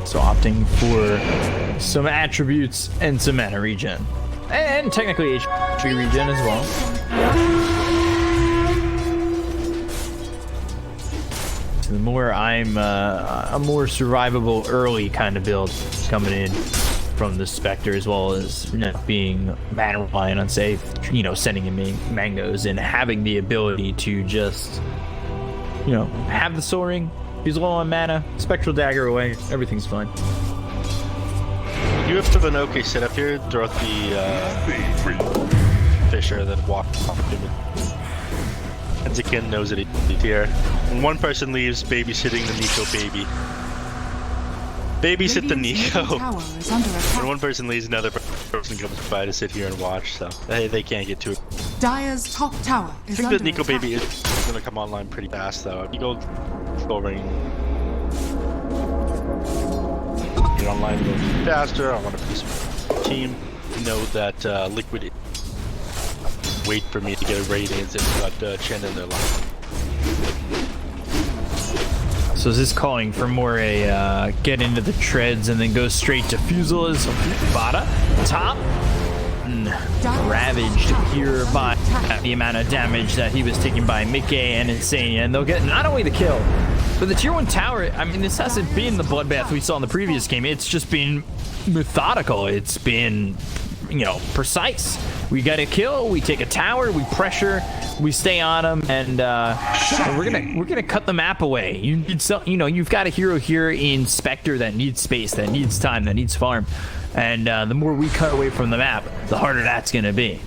So opting for some attributes and some mana regen. And technically HP regen as well. So the more I'm a more survivable early kind of build coming in from the Spectre, as well as not being mana reliant on, say, you know, sending in mangoes and having the ability to just, you know, have the Soul Ring. He's low on mana, Spectral Dagger away, everything's fine. You have an okay setup here throughout the Fisher that walked off of him. And Zakin knows that he's here. When one person leaves, babysitting the Nico baby. Babysit the Nico. When one person leaves, another person comes by to sit here and watch, so they can't get to it. Dire's top tower I is think under that Nico attack. baby is going to come online pretty fast, though. If you go ring, get online a little faster. I want to be some team. Know that Liquid wait for me to get a Radiance and got Chen in their line. So is this calling for more a get into the treads and then go straight to Fusila's Vada top? Ravaged here by the amount of damage that he was taking by Mickey and Insania, and they'll get not only the kill, but the tier 1 tower. I mean, this hasn't been the bloodbath we saw in the previous game. It's just been methodical. It's been, you know, precise. We get a kill, we take a tower, we pressure, we stay on them, and we're gonna cut the map away. You need some, you know, you've got a hero here in Spectre that needs space, that needs time, that needs farm, and the more we cut away from the map, the harder that's gonna be.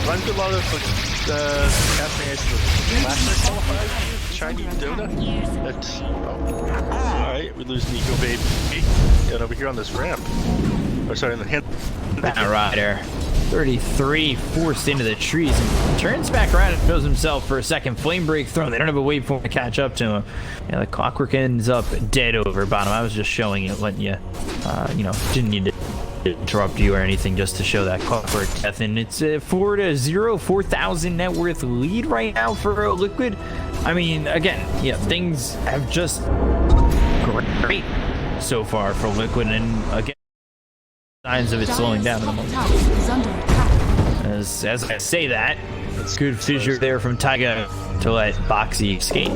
Runs a lot of casting ice with last year qualified Chinese Dota. That's alright, we lose Nico baby. And over here on this ramp. Or sorry, in the hand. Rider 33 forced into the trees and turns back around and shows himself for a second flame break thrown. They don't have a wave for him to catch up to him. Yeah, the Clockwork ends up dead over bottom. I was just showing it, letting you, you know, didn't need to interrupt you or anything just to show that Clockwork death. And it's a 4-0, 4,000 net worth lead right now for Liquid. I mean, again, yeah, things have just great so far for Liquid, and again. signs of it slowing down at the moment. Tower is under attack. As I say that, it's good fissure there from Taiga to let Boxy escape.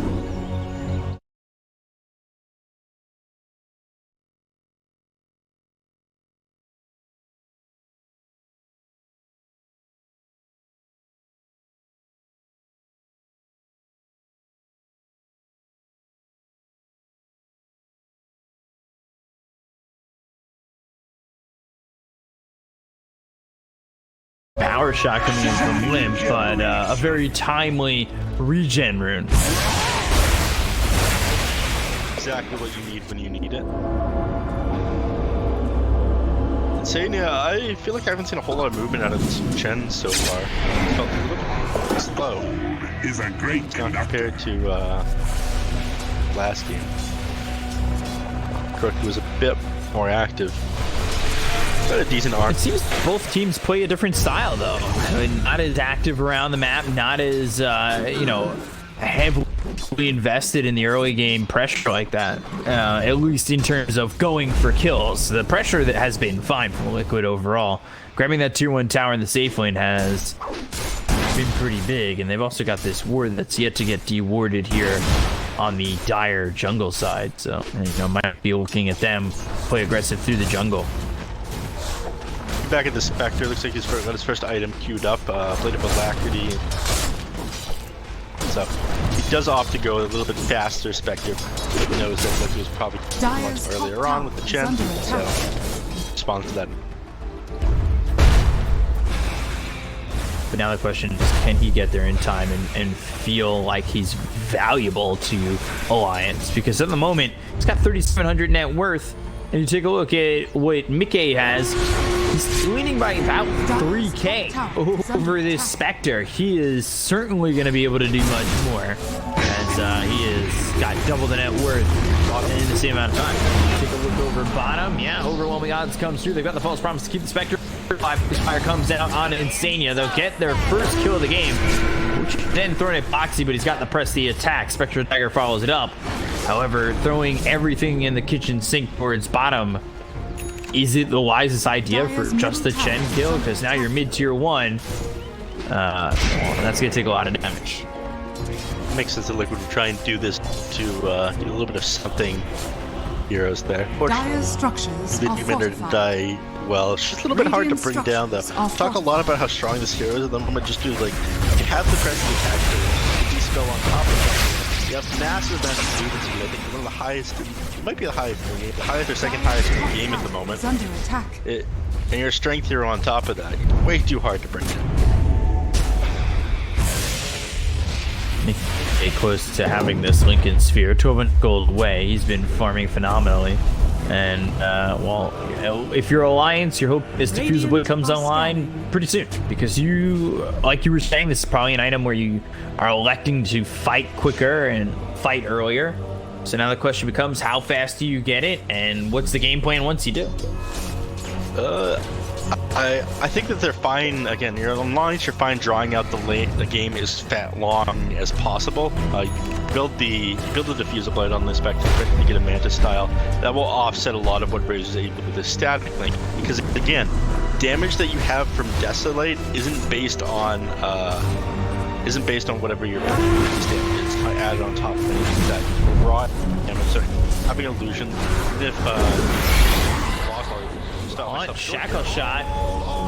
Power shot coming in from Limp, but a very timely regen rune. Exactly what you need when you need it. Insania, I feel like I haven't seen a whole lot of movement out of this Chen so far. It felt a little bit slow. Is a great Not conductor. compared to last game. Crook was a bit more active. Got a decent arm. It seems both teams play a different style, though. I mean, not as active around the map, not as, you know, heavily invested in the early game pressure like that. At least in terms of going for kills. The pressure that has been fine from Liquid overall. Grabbing that tier 1 tower in the safe lane has been pretty big, and they've also got this ward that's yet to get dewarded here on the Dire jungle side. So, you know, might be looking at them play aggressive through the jungle. Back at the Spectre, looks like he's got his first item queued up, Blade of Alacrity. So he does opt to go a little bit faster, Spectre. He knows that like, he was probably Dyer's much top earlier on with the tower is Chen, under so attack. responds to that. But now the question is, can he get there in time and feel like he's valuable to Alliance? Because at the moment, he's got 3,700 net worth. And you take a look at what Mickey has, he's leaning by about 3k over this Spectre. He is certainly going to be able to do much more, as he has got double the net worth in the same amount of time. Take a look over bottom. Yeah, overwhelming odds comes through. They've got the false promise to keep the Spectre. Fire comes out on Insania. They'll get their first kill of the game, which then thrown at Boxy, but he's got the press the attack. Spectre Dagger follows it up. However, throwing everything in the kitchen sink towards bottom, is it the wisest idea for just the Chen kill? Because now you're mid-tier 1. That's going to take a lot of damage. Makes sense that Liquid would try and do this to get a little bit of something heroes there. Dyer's structures The are Commander didn't fortified. die well. It's just a little bit hard to bring down though. Talk a lot about how strong this hero is at the moment, just do like, you have the press the attack phase, the spell on top of that. You have massive movement speed. I think one of the highest, it might be the highest in the game, the highest or second highest in the game at the moment. Is under attack. And your strength hero on top of that, you're way too hard to bring down. Get close to having this Lincoln Sphere. 12 gold away. He's been farming phenomenally. And, well, if you're Alliance, your hope is Diffusable comes online pretty soon. Because you, like you were saying, this is probably an item where you are electing to fight quicker and fight earlier. So now the question becomes, how fast do you get it? And what's the game plan once you do? I think that they're fine. Again, you're on Alliance, you're fine drawing out the game as long as possible. Build the diffuser blade on the Spectre to get a Mantis style. That will offset a lot of what Razor's able with the static link. Because again, damage that you have from Desolate isn't based on whatever your previous damage is added on top of anything that raw damage. So having illusion, if Shackle shot.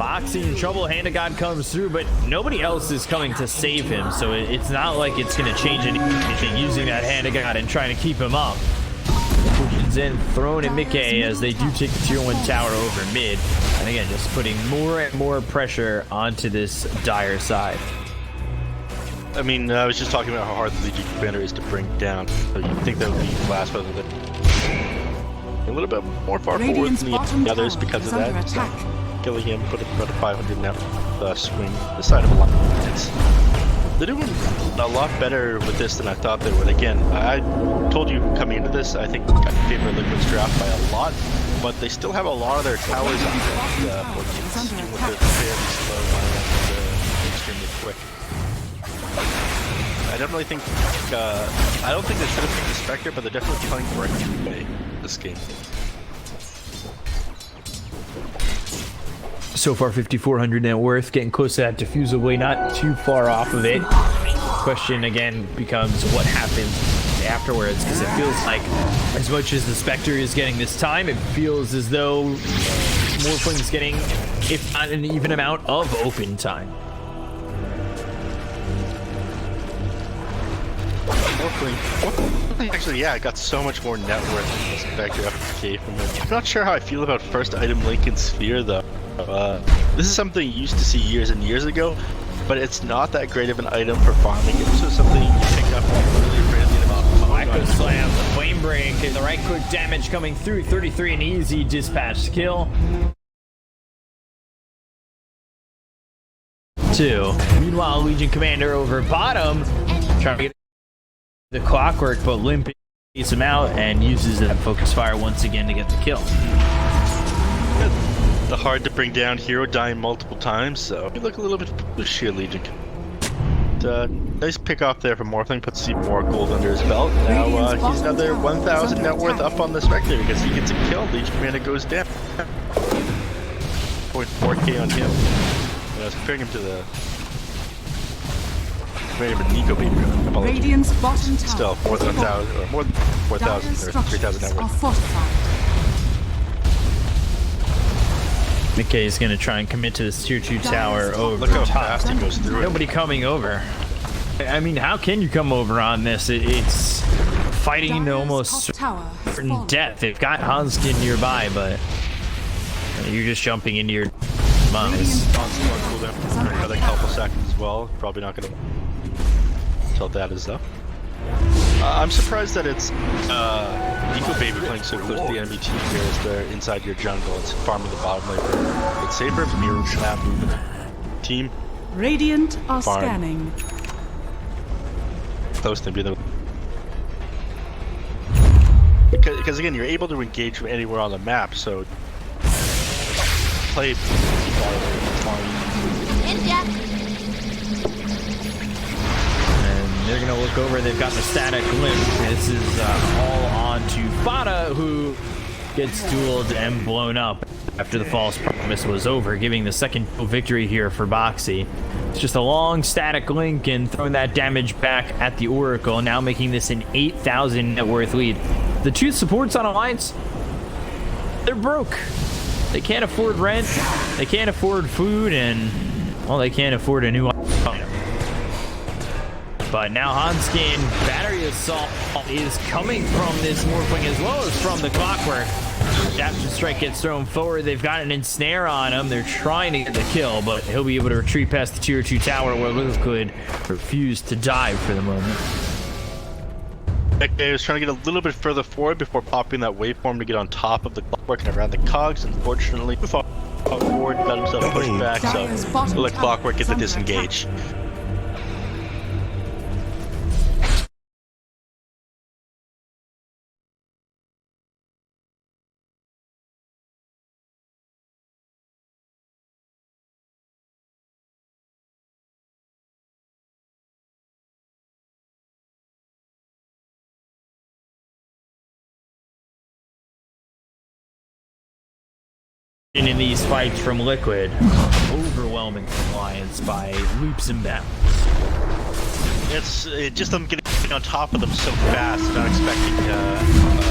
Boxy in trouble. Hand of God comes through, but nobody else is coming to save him, so it's not like it's going to change anything using that Hand of God and trying to keep him up. Pushes in, thrown at Mickey as they do take the tier 1 tower over mid. And again, just putting more and more pressure onto this Dire side. I mean, I was just talking about how hard the Legion Commander is to bring down. So you'd think that would be last rather than a little bit more far forward than the others because of that. So killing him, put about a 500 net swing this side of Alliance. They're doing a lot better with this than I thought they would. Again, I told you coming into this, I think I favor Liquid's draft by a lot, but they still have a lot of their towers on the board, even with their fairly slow and extremely quick. I definitely think, I don't think they should have picked the Spectre, but they're definitely playing correctly this game. So far, 5,400 net worth, getting close to that diffusal blade, not too far off of it. Question again becomes what happens afterwards, because it feels like as much as the Spectre is getting this time, it feels as though Morphling's getting, if not an even amount of open time. Morphling, actually, yeah, I got so much more net worth than the Spectre FK from it. I'm not sure how I feel about first item link in Sphere, though. This is something you used to see years and years ago, but it's not that great of an item for farming. It's just something you pick up and you're really afraid of getting about. Echo Slam, the Flame Break, and the right click damage coming through. 33, an easy dispatch kill. 2. Meanwhile, Legion Commander over bottom, trying to get the clockwork, but Limp takes him out and uses that focus fire once again to get the kill. The hard to bring down hero dying multiple times, so you look a little bit foolish here, Legion. Nice pick off there from Morphling, puts even more gold under his belt. Now he's another 1,000 net worth up on the Spectre because he gets a kill. Legion Commander goes down. 0.4k on him. And I was comparing him to the Nico Baby. Radiant's bottom tower. Still more than 1,000, or more than 4,000 or 3,000 net worth. McKay is going to try and commit to this tier 2 tower over Look how top. fast he goes through it. Nobody coming over. I mean, how can you come over on this? It's fighting to almost certain death. They've got Hanskin nearby, but you're just jumping into your demise. For another couple seconds as well. Probably not going to tilt that as up. I'm surprised that it's Nico Baby playing so close to the enemy team here as they're inside your jungle. It's farming the bottom lane. It's safer if mirror map movement. Team. Radiant are Farm. scanning. Close to be the. Because again, you're able to engage from anywhere on the map, so play They're going to look over. They've got the static limp. This is all on to Fada, who gets dueled and blown up after the false promise was over, giving the second victory here for Boxy. It's just a long static link and throwing that damage back at the Oracle, now making this an 8,000 net worth lead. The two supports on Alliance, they're broke. They can't afford rent, they can't afford food, and, well, they can't afford a new item. But now Hanskin Battery Assault is coming from this Morphling as well as from the Clockwork. Adaption Strike gets thrown forward. They've got an ensnare on him. They're trying to get the kill, but he'll be able to retreat past the tier 2 tower where Liquid refused to dive for the moment. I was trying to get a little bit further forward before popping that waveform to get on top of the Clockwork and around the cogs. Unfortunately, far forward, got himself pushed back, so let Clockwork get the disengage. In these fights from Liquid, overwhelming Alliance by leaps and bounds. It's just them getting on top of them so fast, not expecting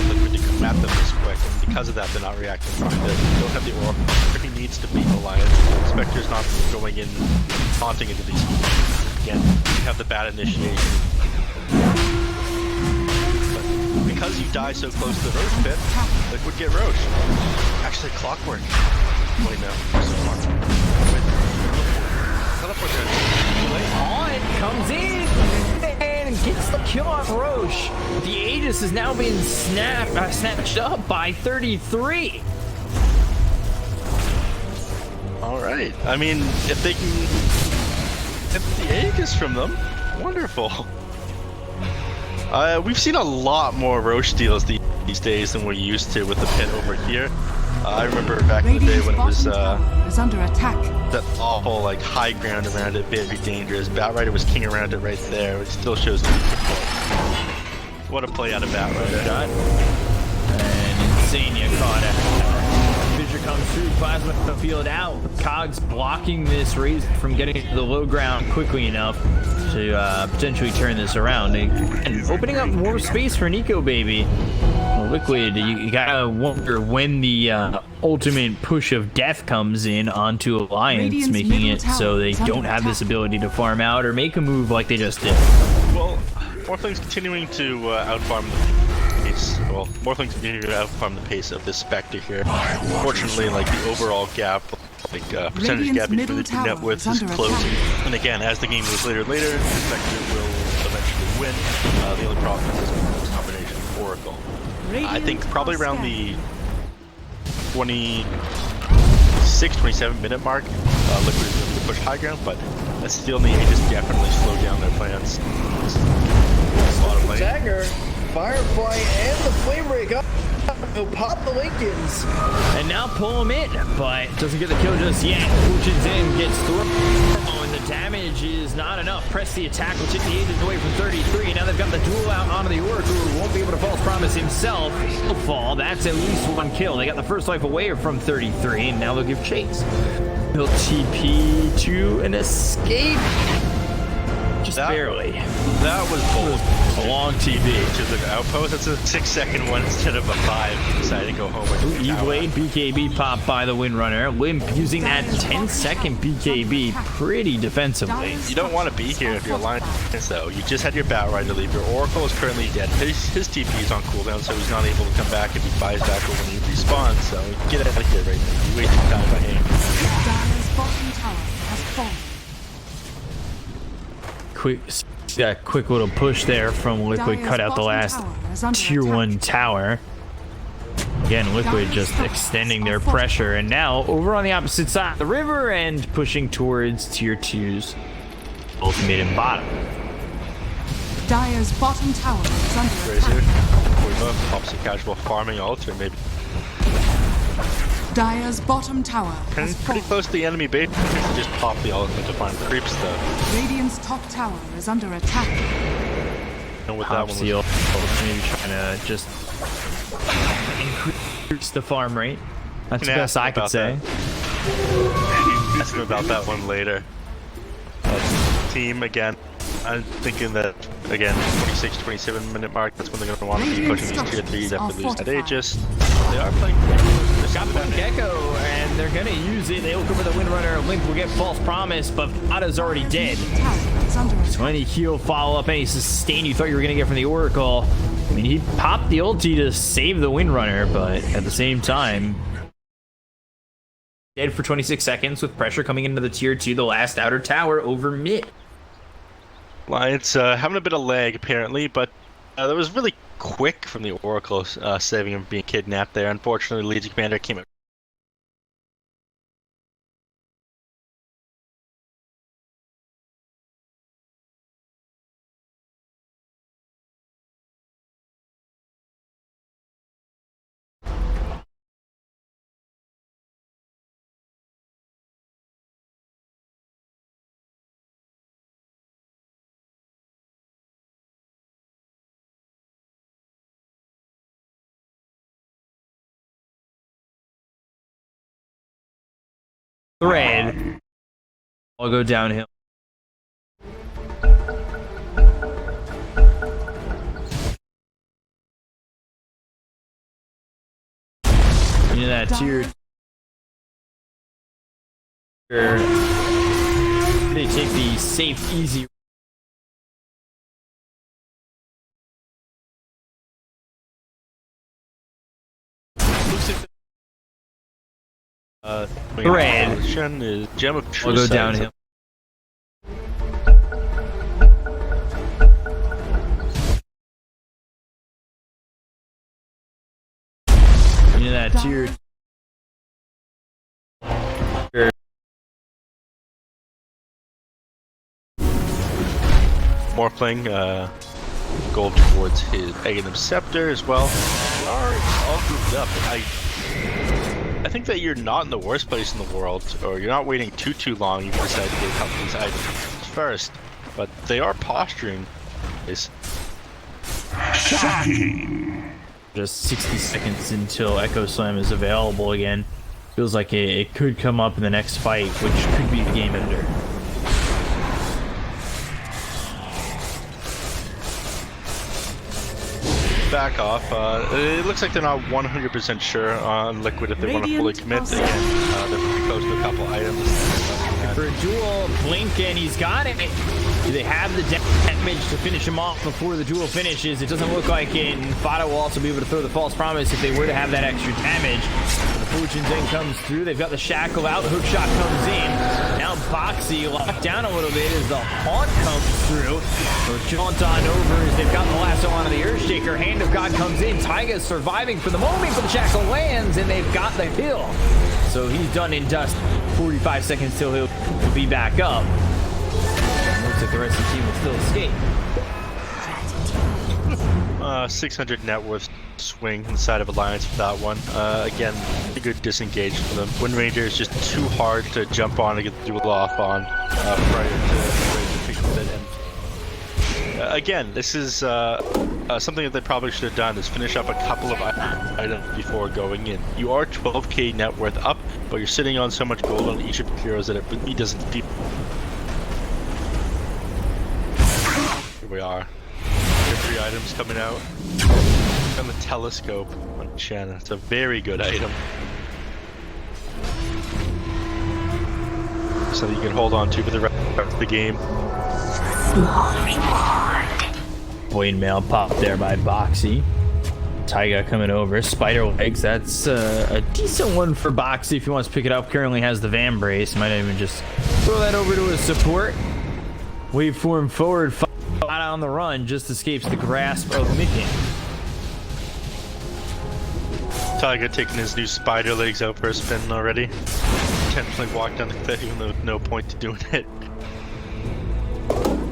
Liquid to come at them this quick, and because of that, they're not reacting properly. They don't have the Oracle. He needs to beat Alliance. Spectre's not going in, taunting into these. Again, you have the bad initiation. But because you die so close to the Roche pit, Liquid get Roche. Actually, Clockwork. Wait, no. Teleport there. On comes in and gets the kill on Roche. The Aegis is now being snatched up by 33. Alright. I mean, if they can get the Aegis from them, wonderful. We've seen a lot more Roche deals these days than we're used to with the pit over here. I remember back in the day when it was under attack. That awful like high ground around it, very dangerous. Batrider was king around it right there. It still shows what a play out of Batrider. And Insania caught it. Pressure comes through, plasma field out. Cogs blocking this Raze from getting to the low ground quickly enough to potentially turn this around. And opening up more space for Nico Baby. Well, Liquid, you gotta wonder when the ultimate push of death comes in onto Alliance, Radiant's making middle it so tower they is under don't have attack. this ability to farm out or make a move like they just did. Well, Morphling's continuing to outfarm the pace. Well, Morphling's continuing to outfarm the pace of this Spectre here. Fortunately, like the overall gap, like percentage Radiant's gap between middle the two tower net widths is is under closing. attack. And again, as the game moves later and later, the Spectre will eventually win. The only problem is this combination of Oracle. I think probably around the 26, 27 minute mark, Liquid is going to push high ground, but that's still in the Aegis definitely slow down their plans. Bottom lane. Dagger, Firefly, and the Flame Rig up. He'll pop the Lincolns. And now pull him in, but doesn't get the kill just yet. Pushes in, gets through. Oh, and the damage is not enough. Press the attack, will take the Aegis away from 33. Now they've got the duel out onto the Oracle, who won't be able to false promise himself. He'll fall. That's at least one kill. They got the first life away from 33, and now they'll give chase. He'll TP to an escape. Just barely. That was bold. A long TP. To the outpost, that's a 6-second one instead of a 5. Decided to go home with the tower. E-Blade BKB popped by the Windrunner. Limp using that 10-second BKB pretty defensively. You don't want to be here if you're aligned though. You just had your Bat Rider leave. Your Oracle is currently dead. His TP is on cooldown, so he's not able to come back if he buys back when he respawns. So get out of here right now. You wasted time by him. Dire's bottom tower has fallen. Quick little push there from Liquid. Dire's Cut out the bottom last tower is under tier attack. 1 tower. Again, Liquid just extending their pressure, and now over on the opposite side of the river and pushing towards tier 2's ultimate and bottom. Dire's bottom tower is under Razor, attack. Koiba, pops a casual farming ult, or maybe Dire's bottom tower has pretty fallen. close to the enemy base. Just pop the ultimate to farm creeps though. Radiant's top tower is under attack. And with Top that one seal, maybe trying to just increase the farm rate. That's the Yeah, best I could about say. ask him about that one later. Team again. I'm thinking that again, 26, 27 minute mark. That's when they're going to want to be pushing these tier 3s after they lose that Aegis. They are playing. Got Blink Echo, and they're gonna use it. They'll go for the Windrunner. Link will get false promise, but Ada's already dead. Tower is under attack. So any heal, follow up, any sustain you thought you were gonna get from the Oracle. I mean, he popped the ulti to save the Windrunner, but at the same time, dead for 26 seconds with pressure coming into the tier 2, the last outer tower over mid. Lions having a bit of lag apparently, but that was really quick from the Oracle saving him being kidnapped there. Unfortunately, Legion Commander came out. Thread. I'll go downhill. Into that tier. They take the safe, easy. Thread. Shen is Gem of True I'll go Sight. downhill. Into that tier. Morphling, gold towards his Aghanim Scepter as well. We are all grouped up. I think that you're not in the worst place in the world, or you're not waiting too long. You can decide to get a couple of these items first, but they are posturing. Is Just 60 seconds until Echo Slam is available again. Feels like it could come up in the next fight, which could be a game ender. Back off. It looks like they're not 100% sure on Liquid if they want to fully commit. Again, they're pretty close to a couple items. For a duel, Blink, and he's got it. Do they have the damage to finish him off before the duel finishes? It doesn't look like it. And Fada will also be able to throw the false promise if they were to have that extra damage. The Fortune's in comes through. They've got the shackle out. The hook shot comes in. Now Boxy locked down a little bit as the haunt comes through. They'll jaunt on over as they've got the lasso onto the Earthshaker. Hand of God comes in. Taiga's surviving for the moment, but the shackle lands and they've got the kill. So he's done in dust. 45 seconds till he'll be back up. Looks like the rest of the team will still escape. 600 net worth swing inside of Alliance for that one. Again, a good disengage for them. Wind Ranger is just too hard to jump on and get the duel off on prior to pick up it. And again, this is something that they probably should have done is finish up a couple of items before going in. You are 12k net worth up, but you're sitting on so much gold on each of your heroes that it really doesn't deep. Here we are. 3 items coming out. And the telescope on Shanna. It's a very good item. So you can hold on to for the rest of the game. Voidmail popped there by Boxy. Taiga coming over. Spider legs. That's a decent one for Boxy if he wants to pick it up. Currently has the Van Brace. Might even just throw that over to his support. Waveform forward. On the run, just escapes the grasp of Mickey. Taiga taking his new spider legs out for a spin already. Intentionally walked down the cliff even though no point to doing it.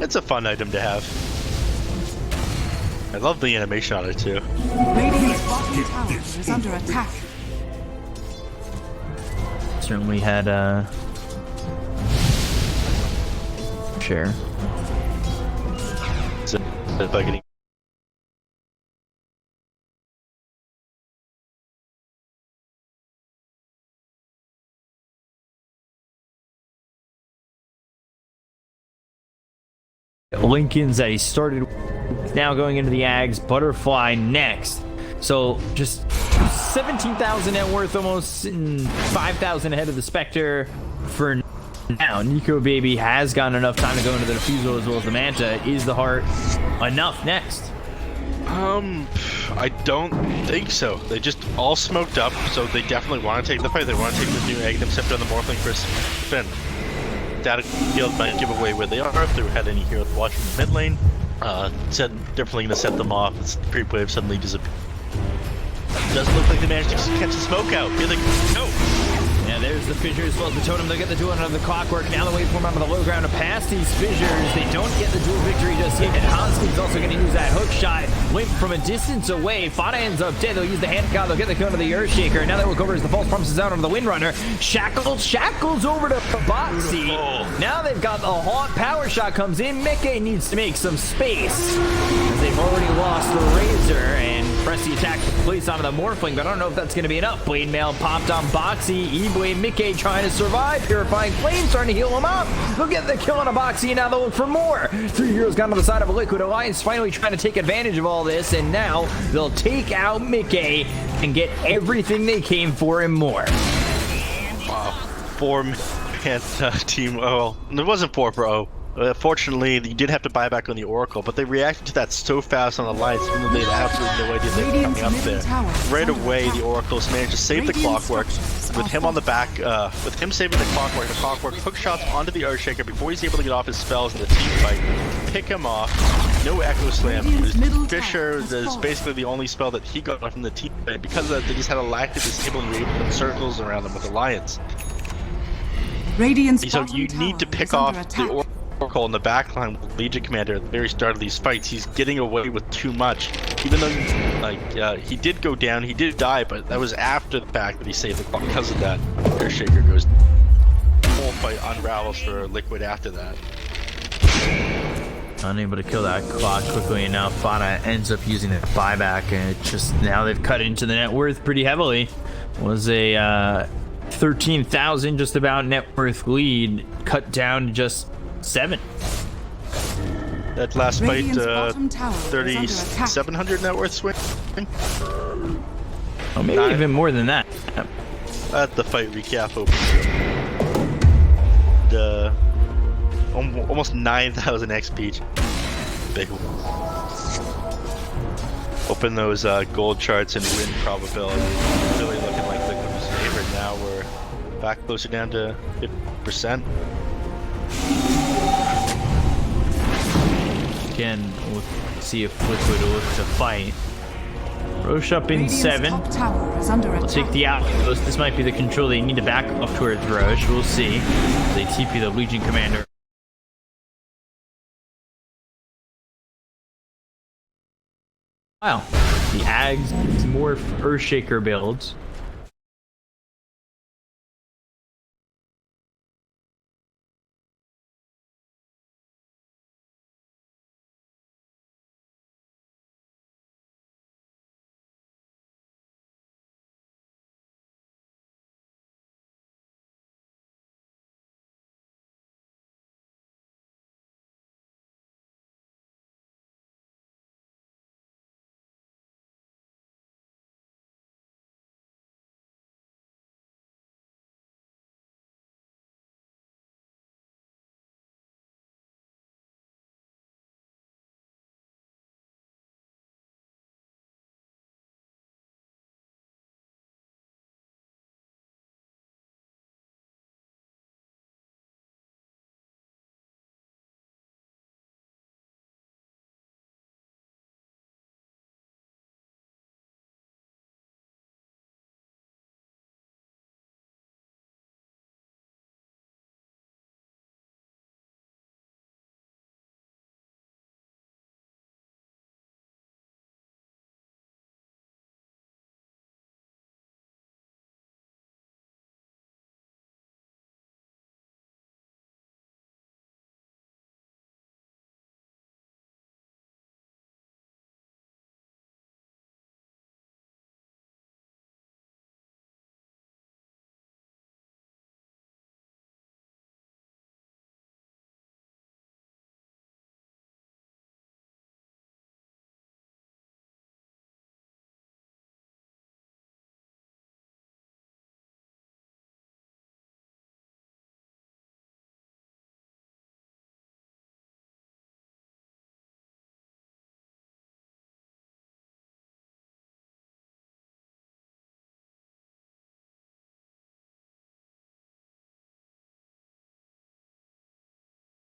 It's a fun item to have. I love the animation on it too. Radiant's bottom tower is under attack. Certainly had share. By getting Lincoln's that he started now going into the Ags. Butterfly next. So just 17,000 net worth, almost 5,000 ahead of the Spectre for now. Nico Baby has gotten enough time to go into the Diffusal as well as the Manta. Is the Heart enough next? I don't think so. They just all smoked up, so they definitely want to take the fight. They want to take the new Aghanim Scepter on the Morphling for a spin. Data field might give away where they are if they had any heroes watching the mid lane. Definitely going to set them off. This creep wave suddenly disappears. Doesn't look like they managed to catch the smoke out. Here they go. Yeah, there's the fissure as well as the totem. They'll get the duel out of the clockwork. Now the waveform out of the low ground to pass these fissures. They don't get the duel victory just yet. And Hansky's also going to use that hook shot. Limp from a distance away. Fada ends up dead. They'll use the hand god. They'll get the kill to the Earthshaker. Now they will cover as the false promises out onto the Windrunner. Shackles over to Boxy. Now they've got the haunt. Power shot comes in. Mickey needs to make some space as they've already lost the Razor and press the attack place onto the Morphling, but I don't know if that's going to be enough. Blade Mail popped on Boxy. Ebway Mickey trying to survive. Purifying Flame starting to heal him up. They'll get the kill on a Boxy, and now they'll look for more. 3 heroes got on the side of a Liquid Alliance, finally trying to take advantage of all this, and now they'll take out Mickey and get everything they came for and more. Wow. 4-man team. Oh, well, it wasn't 4 for O. Fortunately, you did have to buy back on the Oracle, but they reacted to that so fast on Alliance, even though they had absolutely no idea they were coming up there. Right away, the Oracles managed to save the Clockwork. With him on the back, with him saving the Clockwork hook shots onto the Earthshaker before he's able to get off his spells in the team fight, pick him off. No Echo Slam. Fissure is basically the only spell that he got from the team fight. Because of that, they just had a lack to disable and able to put circles around them with Alliance. So you need to pick off the Oracle in the backline with Legion Commander at the very start of these fights. He's getting away with too much. Even though, he did go down, he did die, but that was after the fact that he saved the clock. Because of that, Earthshaker goes. The whole fight unravels for Liquid after that. Unable to kill that clock quickly, and now Fada ends up using the buyback, and it just now they've cut into the net worth pretty heavily. Was a 13,000 just about net worth lead cut down to just 7. That last fight, Radiant's bottom tower is under attack. 3,700 net worth swing. Oh, maybe even more than that. At the fight recap open. Almost 9,000 XP. Big one. Open those gold charts and win probability. Really looking like Liquid's favorite now. We're back closer down to 50%. Again, we'll see if Liquid will look to fight. Roche up in Radiant's 7. top tower is under We'll take attack. the outpost. This might be the control they need to back up towards Roche. We'll see. They TP the Legion Commander. Wow. The Ags, more Earthshaker builds.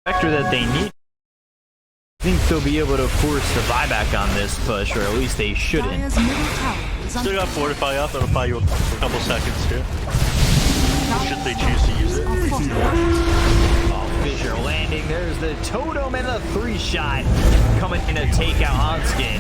Vector that they need. I think they'll be able to force the buyback on this push, or at least they shouldn't. Dire's middle tower is Still under got Fortify up. That'll buy you a couple seconds too. Should they choose to use it? Oh, Fisher landing. There's the totem and the 3-shot coming in to take out Hanskin.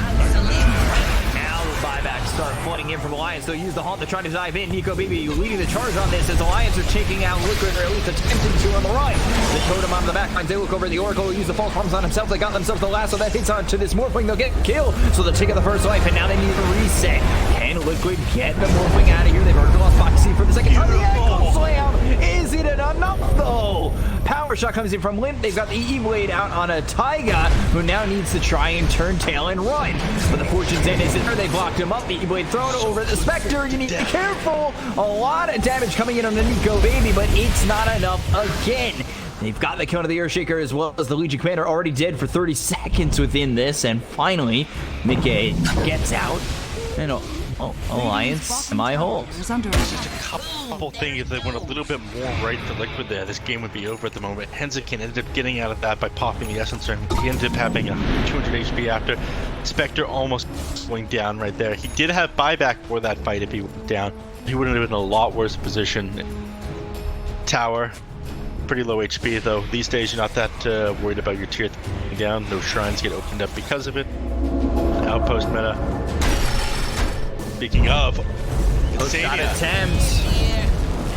Now the buybacks start flooding in from Alliance. They'll use the Haunt to try to dive in. Nico Baby leading the charge on this as Alliance are taking out Liquid, or at least attempting to on the right. The totem on the back lines. They look over the Oracle. Will use the false arms on himself. They got themselves the lasso that hits onto this Morphling. They'll get killed. So they'll take out the first life, and now they need to reset. Can Liquid get the Morphling out of here? They've already lost Foxy for the second time. The ankle slam. Is it enough though? Power shot comes in from Limp. They've got the E-Blade out on a Taiga, who now needs to try and turn tail and run. But the Fortune's End is there. They blocked him up. The E-Blade thrown over the Spectre. You need to be careful. A lot of damage coming in on the Nico Baby, but it's not enough again. They've got the kill to the Earthshaker, as well as the Legion Commander already dead for 30 seconds within this. And finally, Mickey gets out. And Alliance semi-hold. Is under attack. Couple things that went a little bit more right to Liquid there, this game would be over at the moment. Hensikin ended up getting out of that by popping the Essence Ring. He ended up having a 200 HP after. Spectre almost going down right there. He did have buyback for that fight if he went down. He would have been in a lot worse position. Tower, pretty low HP though. These days you're not that worried about your tier 3 down. No shrines get opened up because of it. Outpost meta. Speaking of, Shot attempt.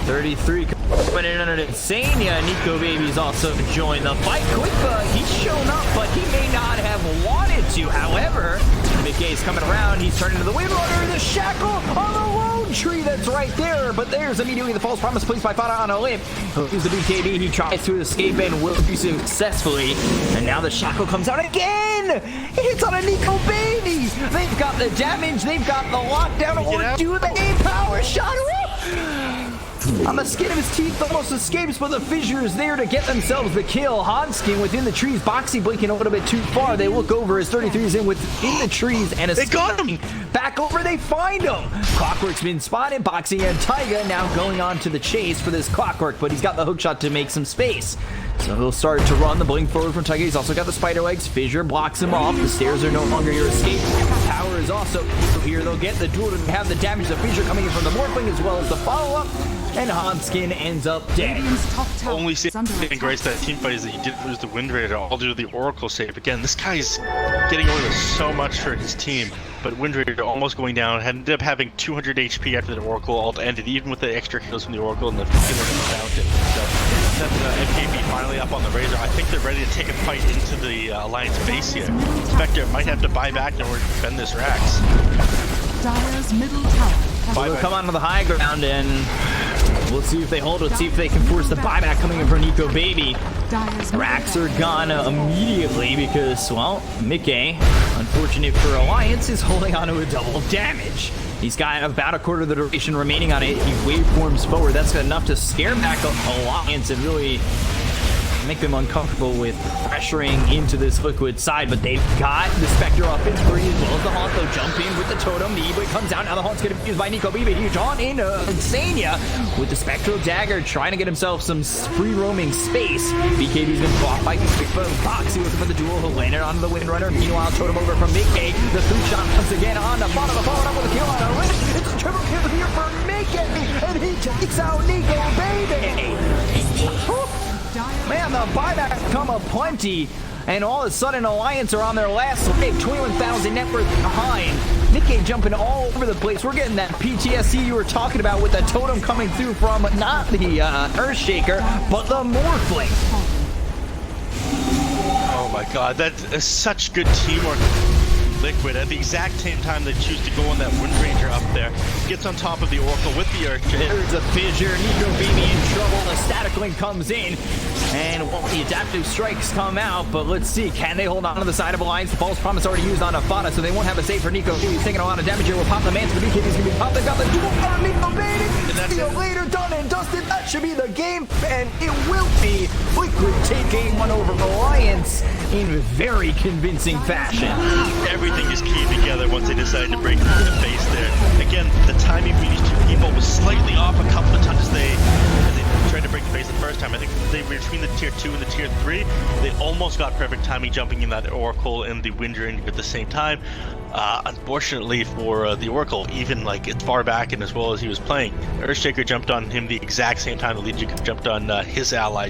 33 coming in under Insania. Nico Baby's also joined the fight. Quick, he's shown up, but he may not have wanted to. However, Mickey's coming around. He's turning to the Windrunner. The shackle on the lone tree that's right there. But there's immediately the false promise placed by Fada on a limb. He'll use the BKB. He tries to escape and will do successfully. And now the shackle comes out again. It hits on a Nico baby. They've got the damage. They've got the lockdown. Or do they power shot? On the skin of his teeth, almost escapes, but the fissure is there to get themselves the kill. Hanskin within the trees, Boxy blinking a little bit too far. They look over as 33 is in within the trees, and they got him. Back over, they find him. Clockwork's been spotted. Boxy and Taiga now going on to the chase for this Clockwork, but he's got the hook shot to make some space. So he'll start to run the blink forward from Taiga. He's also got the spider legs. Fissure blocks him off. The stairs are no longer your escape. Power is also here. They'll get the duel to have the damage. The Fissure coming in from the Morphling as well as the follow-up. And Hanskin ends up dead. Only saving grace that team fight is that he didn't lose the Wind Raider, all due to the Oracle save. Again, this guy's getting away with so much for his team, but Wind Raider almost going down, ended up having 200 HP after the Oracle ult ended, even with the extra kills from the Oracle and the killer in the fountain. So that's MKB finally up on the Razor. I think they're ready to take a fight into the Alliance base here. Spectre might have to buy back in order to defend this Rax. Dire's middle tower. They'll come onto the high ground and we'll see if they hold. Let's see if they can force the buyback coming in for Nico Baby. Rax are gone immediately because, well, Mickey, unfortunate for Alliance, is holding on to a double damage. He's got about a quarter of the duration remaining on it. He waveforms forward. That's enough to scare back Alliance and really make them uncomfortable with pressuring into this liquid side, but they've got the Spectre up in 3 as well as the Haunt. They'll jump in with the totem. The E-Blade comes out. Now the Haunt's going to be used by Nico Biba. He's on in Insania with the Spectral Dagger, trying to get himself some free roaming space. BKB's been fought by Boxy looking for the duel. He'll land it onto the Windrunner. Meanwhile, totem over from Mickey. The 3-shot once again on the bottom, followed up with a kill on a win. It's a triple kill here for Mickey, and he takes out Nico Baby. Man, the buyback come aplenty, and all of a sudden Alliance are on their last leg, 21,000 net worth behind. Nikkei jumping all over the place. We're getting that PTSD you were talking about with the totem coming through from not the Earthshaker, but the Morphling. Oh my god, that is such good teamwork. Liquid at the exact same time they choose to go on that Wind Ranger up there, gets on top of the Oracle with the Earthshaker. There's a fissure. Nico Baby in trouble. The Static Link comes in, and the adaptive strikes come out. But let's see, can they hold on to the side of Alliance? The false promise already used on Afada, so they won't have a save for Nico. He's taking a lot of damage here. We'll pop the man, so the BKB's gonna be popped. They've got the duel on Nico Baby. Steal later, done and dusted. That should be the game, and it will be. Liquid take game 1 over Alliance in very convincing fashion. Everything is keyed together once they decided to break through the base there. Again, the timing for these two people was slightly off a couple of times as they tried to break the base the first time. I think they were between the tier 2 and the tier 3. They almost got perfect timing jumping in that Oracle and the Wind Ranger at the same time. Unfortunately for the Oracle, even like as far back and as well as he was playing, Earthshaker jumped on him the exact same time the Legion jumped on his ally.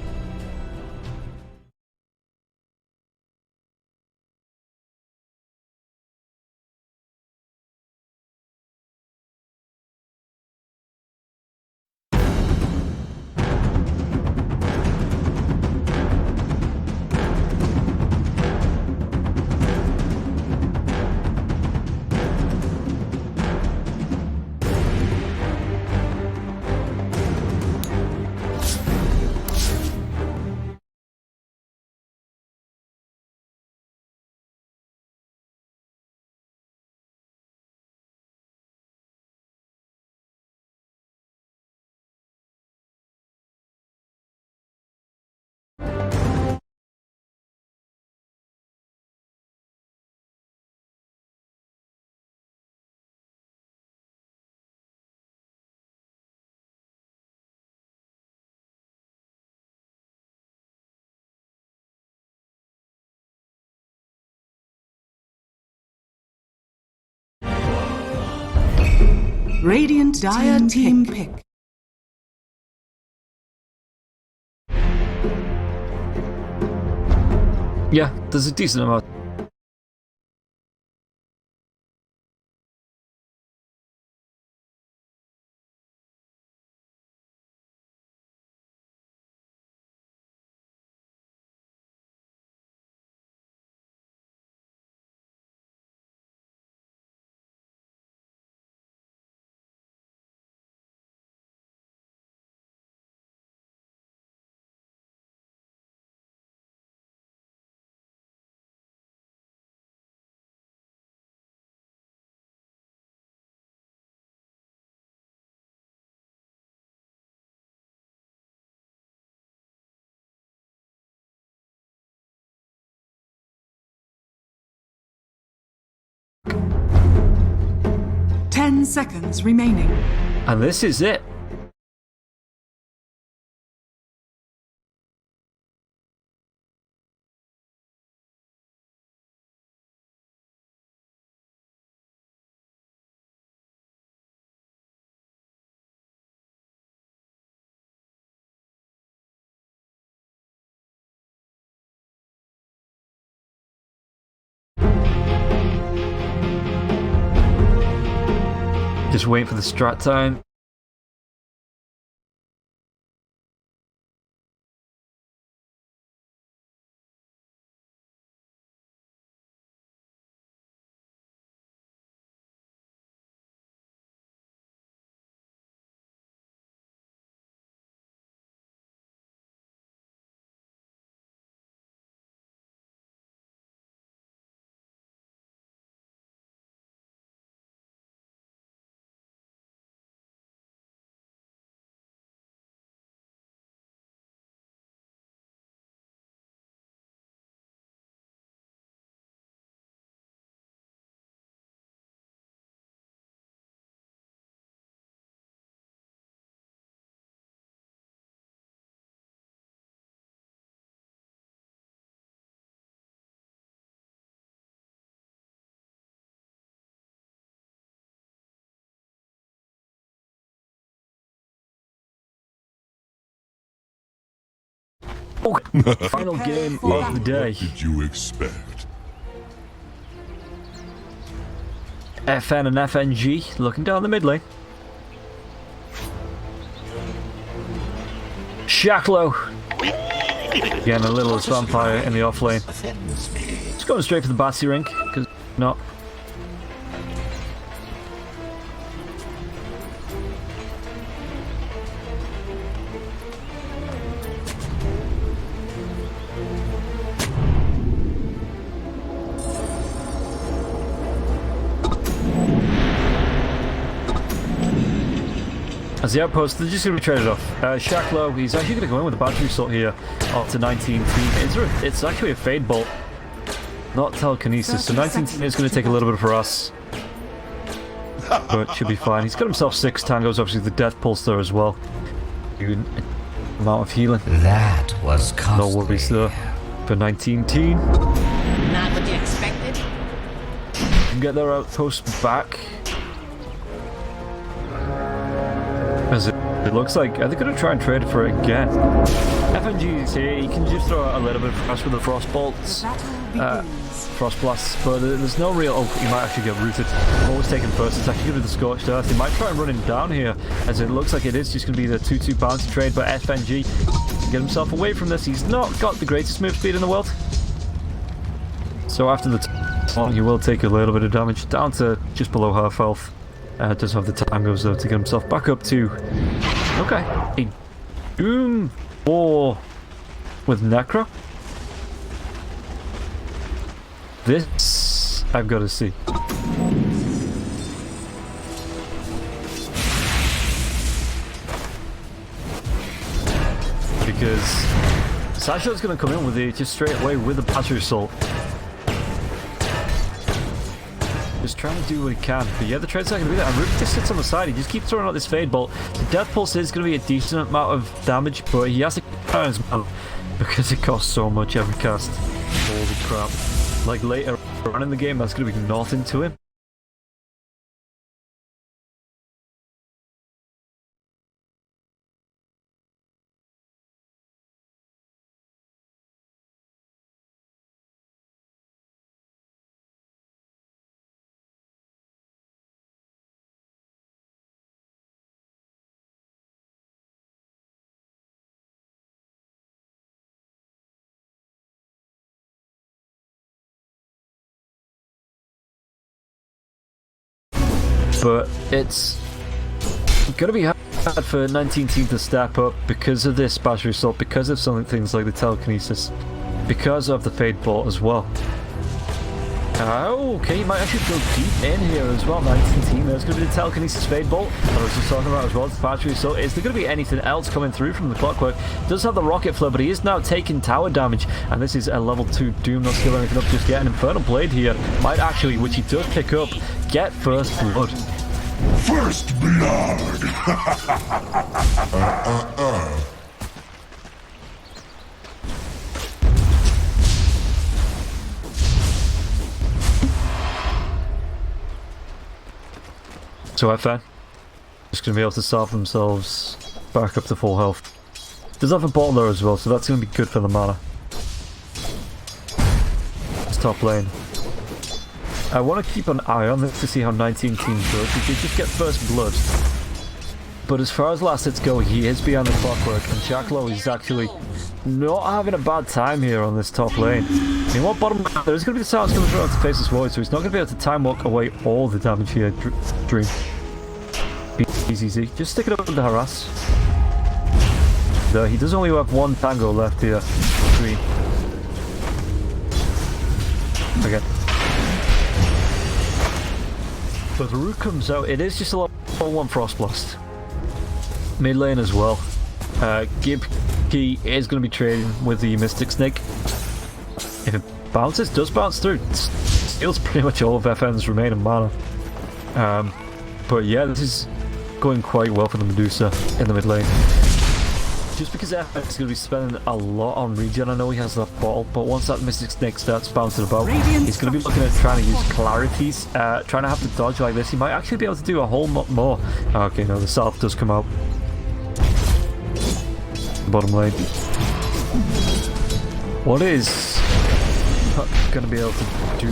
Radiant Dire team pick. Yeah, there's a decent amount. seconds remaining. And this is it. Just wait for the strat time. Final game of the day. What did you expect? FN and FNG looking down the mid lane. Shacklow getting a little vampire in the off lane. Just going straight for the Batsy Rink, because not. As the outpost, they're just going to be traded off. Shacklow, he's actually going to go in with a battery assault here up to 19 team. It's actually a Fade Bolt, not telekinesis, so 19 team is going to take a little bit for us. But should be fine. He's got himself 6 tangos, obviously the Death Pulse there as well. Good amount of healing. That was costly. No worries there for 19 team. Not what you expected. Can get their outpost back. As it looks like, are they going to try and trade for it again? FNG is here, he can just throw a little bit of frost with the frost bolts, frost blasts, but there's no real. Oh, he might actually get rooted. Always taken first, it's actually going to be the scorched earth. He might try and run him down here, as it looks like it is just going to be the 2-2 bounty trade, but FNG can get himself away from this. He's not got the greatest move speed in the world. So after the taunt, he will take a little bit of damage, down to just below half health. Does have the time goes though to get himself back up to a Doom War with Necro. This I've got to see. Because Sasha's going to come in with it just straight away with the battery assault. Just trying to do what he can. But yeah, the trade's not going to be there. And Ruby just sits on the side. He just keeps throwing out this Fade Bolt. The Death Pulse is going to be a decent amount of damage, but he has to count his mana because it costs so much every cast. Holy crap. Like later on in the game, that's going to be nothing to him. But it's going to be hard for 19 team to step up because of this battery assault, because of some things like the telekinesis, because of the Fade Bolt as well. Okay, he might actually go deep in here as well. 19 team, there's going to be the telekinesis Fade Bolt that I was just talking about as well. The battery assault. Is there going to be anything else coming through from the Clockwork? Does have the rocket flow, but he is now taking tower damage, and this is a level 2 Doom, not skill anything up, just get an Infernal Blade here. Might actually, which he does pick up, get first blood. First blood. So FN just going to be able to salve themselves back up to full health. There's nothing bottom there as well, so that's going to be good for the mana. It's top lane. I want to keep an eye on this to see how 19 teams go. He did just get first blood. But as far as last hits go, he is behind the clockwork, and Jackalow is actually not having a bad time here on this top lane. I mean, what bottom lane? There's going to be the Silence coming through to face this void, so he's not going to be able to time walk away all the damage here. Dream. Easy. Just stick it up with the harass. There, he does only have one tango left here. Dream. Again. But the root comes out. It is just a level 1 Frost Blast. Mid lane as well. Gib Key is going to be trading with the Mystic Snake. If it bounces, does bounce through. Steals pretty much all of FN's remaining mana. But yeah, this is going quite well for the Medusa in the mid lane. Just because FN's going to be spending a lot on regen, I know he has that bottle, but once that Mystic Snake starts bouncing about, he's going to be looking at trying to use clarities, trying to have to dodge like this. He might actually be able to do a whole lot more. Okay, no, the Salve does come out. Bottom lane. What is going to be able to do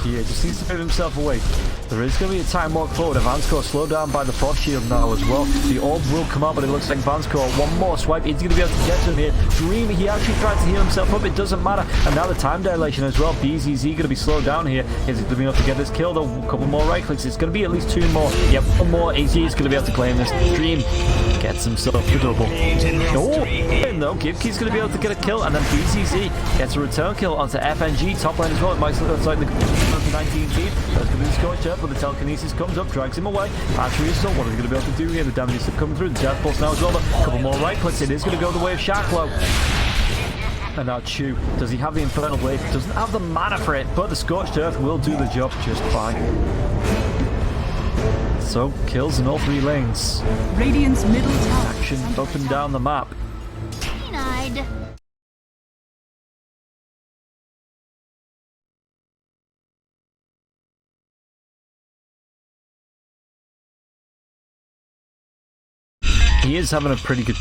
here? Just needs to move himself away. There is going to be a time walk forward. Vanscore slowed down by the Frost Shield now as well. The orb will come out, but it looks like Vanscore, one more swipe, he's going to be able to get to him here. Dream, he actually tried to heal himself up, it doesn't matter. And now the time dilation as well. BZZ going to be slowed down here. Is he going to be able to get this kill though? A couple more right clicks. It's going to be at least 2 more. Yep, 1 more. AZ is going to be able to claim this. Dream gets himself the double. Oh, no, Gibkey's going to be able to get a kill, and then BZZ gets a return kill onto FNG. Top lane as well. It might look like the 19 feet. That's going to be scorched up, but the telekinesis comes up, drags him away. Archery is still, what are they going to be able to do here? The damage is coming through. The Jazz Pulse now as well. A couple more right clicks. It is going to go the way of Jackalow. And now Chew. Does he have the Infernal Blade? Doesn't have the mana for it, but the Scorched Earth will do the job just fine. So, kills in all 3 lanes. Radiant's middle tower. Action up and down the map. Denied. He is having a pretty good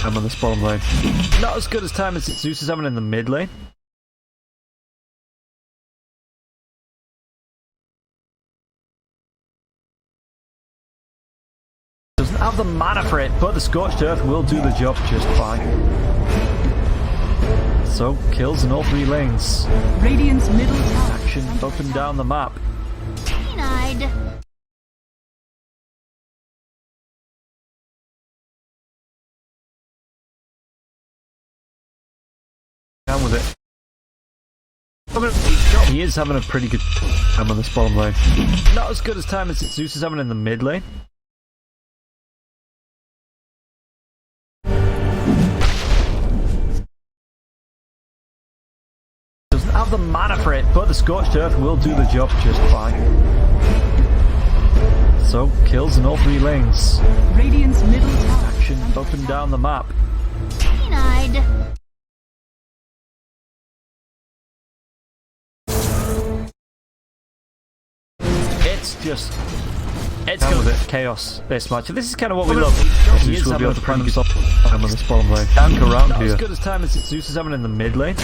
time on this bottom lane. Not as good as time as Zeus is having in the mid lane. Doesn't have the mana for it, but the Scorched Earth will do the job just fine. So, kills in all 3 lanes. Radiant's middle tower. Action up and down the map. Denied. Down with it. He is having a pretty good time on this bottom lane. Not as good as time as Zeus is having in the mid lane. Doesn't have the mana for it, but the Scorched Earth will do the job just fine. So, kills in all 3 lanes. Radiant's middle tower. Action up and down the map. Denied. It's going to be chaos this match. This is kind of what we love. Zeus will be able to find himself time on this bottom lane. Tank around here. Not as good as time as Zeus is having in the mid lane.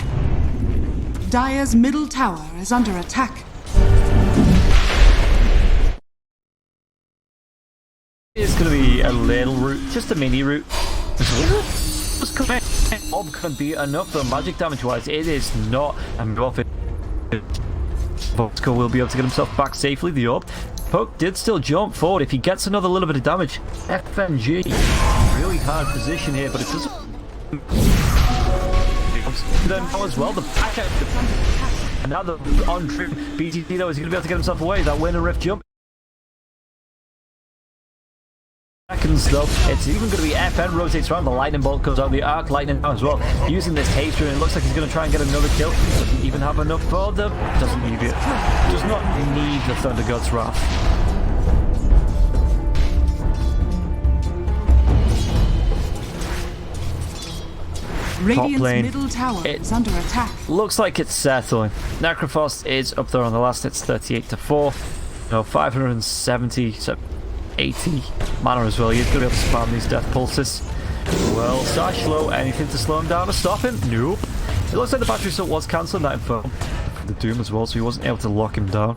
Dire's middle tower is under attack. It's going to be a little route, just a mini route. Orb can be enough though, magic damage wise. It is not. And Voxco will be able to get himself back safely. The orb. Poke did still jump forward. If he gets another little bit of damage, FNG really hard position here, but it doesn't. Then now as well, the back out. And now the on trip BTT though is going to be able to get himself away. That winner rift jump. Seconds though, it's even going to be FN rotates around, the lightning bolt comes out, the arc lightning now as well, using this haste rune. It looks like he's going to try and get another kill. Doesn't even have enough for the, doesn't need it, does not need the Thunder God's Wrath. Radiant's lane. middle tower It is under attack. looks like it's settling. Necrophos is up there on the last. It's 38-4. No, 570, so 80 mana as well. He's going to be able to spam these death pulses. Well, Sashlo, anything to slow him down or stop him? Nope. It looks like the battery assault was cancelled, that info. The Doom as well, so he wasn't able to lock him down.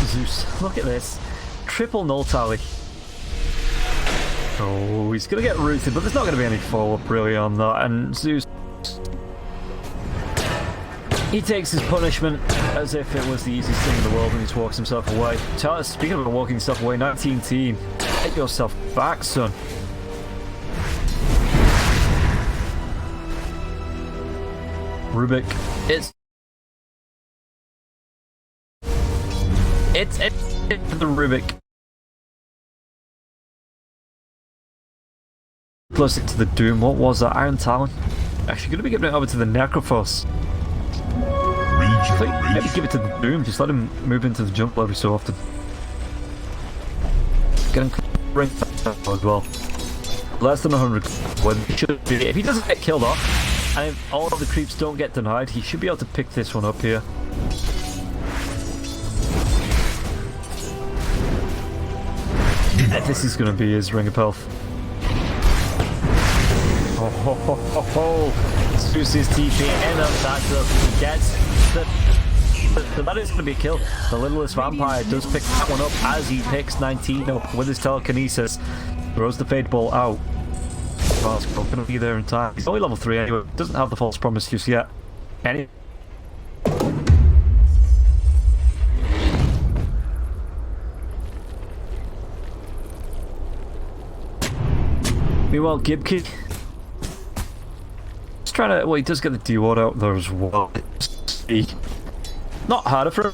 Zeus, look at this. Triple null tally. Oh, he's going to get rooted, but there's not going to be any follow-up really on that. And Zeus, he takes his punishment as if it was the easiest thing in the world and he just walks himself away. Speaking of walking himself away, 19 team. Get yourself back, son. Rubik. It's the Rubik. Close it to the Doom. What was that? Iron Talon? Actually, going to be giving it over to the Necrophos. Maybe give it to the Doom. Just let him move into the jump every so often. Get him ring as well. Less than 100. When he should be. If he doesn't get killed off, and if all of the creeps don't get denied, he should be able to pick this one up here. This is going to be his ring of health. Zeus's TP and attack he gets the that is going to be a kill. The littlest vampire does pick that one up as he picks 19 up with his telekinesis. Throws the fade ball out. Well, going to be there in time. He's only level 3 anyway. Doesn't have the false promise just yet. Meanwhile, Gibkey trying to, well, he does get the D-ward out there as well. Not harder for him.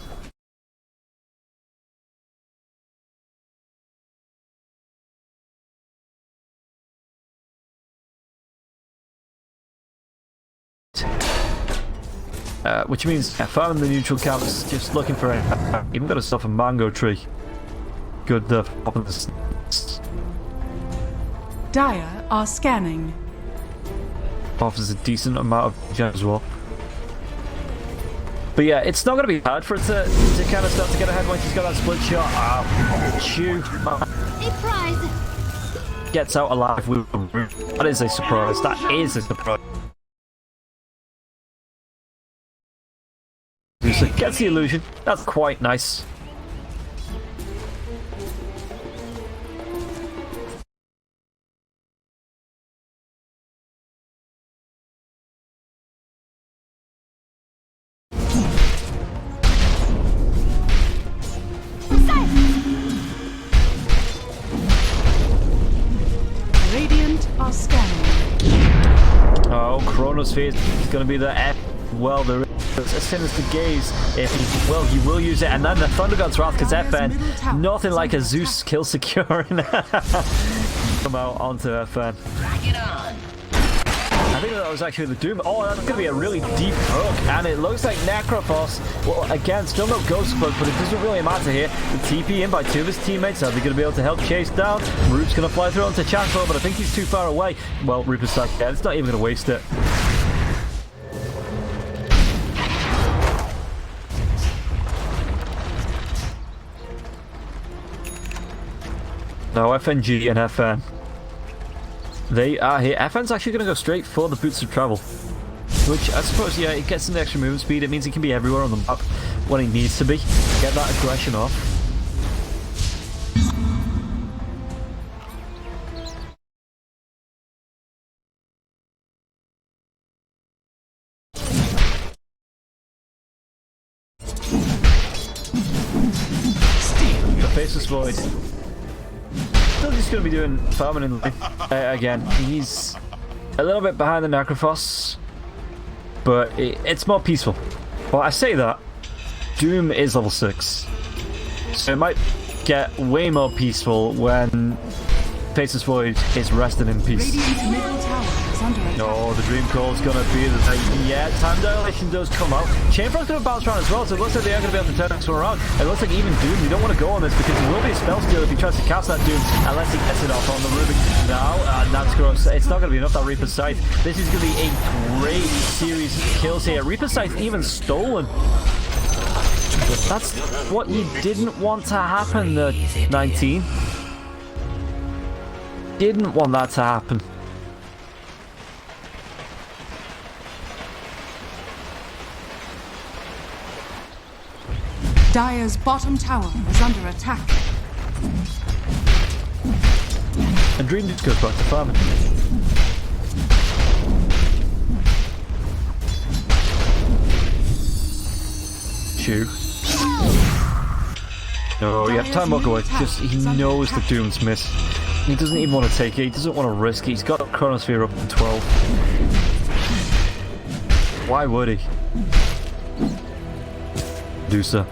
Which means farming the neutral camps, just looking for it. Even got yourself a mango tree. Good popping this. Dire are scanning. Offers a decent amount of gems as well. But yeah, it's not going to be hard for it to kind of start to get ahead when she's got that split shot. Chew. A prize. Gets out alive with a root. That is a surprise. That is a surprise. So gets the illusion. That's quite nice. Radiant are scanning. Oh, Chronosphere is going to be the F. Well, there is as soon as the gaze. If he will use it, and then the Thunder God's Wrath, because FN, nothing like a Zeus kill securing. Come out onto FN. I think that was actually the Doom. Oh, that's going to be a really deep hook, and it looks like Necrophos. Well, again, still no Ghost Cloak, but it doesn't really matter here. The TP in by 2 of his teammates. Are they going to be able to help chase down? Roop's going to fly through onto Chancellor, but I think he's too far away. Well, Roop is stuck. Yeah, it's not even going to waste it. Now FNG and FN. They are here. FN's actually going to go straight for the Boots of Travel. Which, I suppose, yeah, it gets some extra movement speed. It means he can be everywhere on the map when he needs to be. Get that aggression off. The Faceless Void. Still just going to be doing farming in lane. Again, he's a little bit behind the Necrophos, but it's more peaceful. Well, I say that, Doom is level 6, so it might get way more peaceful when Faceless Void is resting in peace. Radiant's middle tower is is under attack. No, the dream call is going to be the yeah, time dilation does come out. Chainfrog's going to bounce around as well, so it looks like they are going to be able to turn this one around. It looks like even Doom, you don't want to go on this because there will be a spell steal if he tries to cast that Doom, unless he gets it off on the Rubik now. And that's gross. It's not going to be enough, that Reaper's Scythe. This is going to be a great series of kills here. Reaper's Scythe even stolen. That's what you didn't want to happen, the 19. Didn't want that to happen. Dire's bottom tower is under attack. And Dream just goes back to farming. Shoot. No, you have time walk away. Just he knows the Doom's miss. He doesn't even want to take it. He doesn't want to risk it. He's got Chronosphere up in 12. Why would he? Medusa.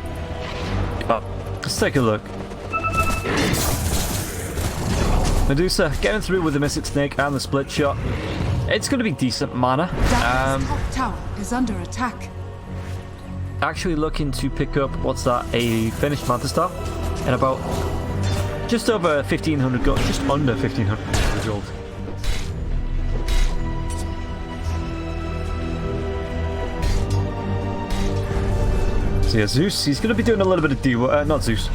Let's take a look. Medusa getting through with the Mystic Snake and the Split Shot. It's going to be decent mana. Dire's top tower is under attack. Actually looking to pick up, what's that, a finished Manta Star and about just over 1,500 gold, just under 1,500 gold. So yeah, Zeus, he's going to be doing a little bit of D1, not Zeus.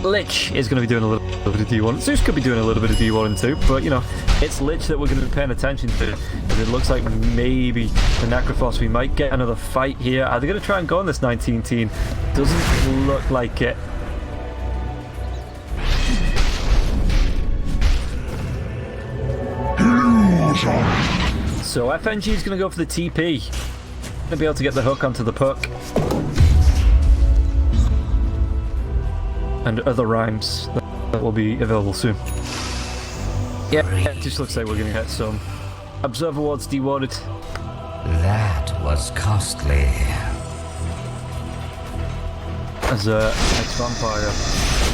Lich is going to be doing a little bit of D1. Zeus could be doing a little bit of D1 too, but you know, it's Lich that we're going to be paying attention to. And it looks like maybe the Necrophos, we might get another fight here. Are they going to try and go on this 19 team? Doesn't look like it. So FNG is going to go for the TP. Going to be able to get the hook onto the puck. And other rhymes that will be available soon. Yeah, it just looks like we're going to get some Observer Wards dewarded. That was costly. As a ex-vampire.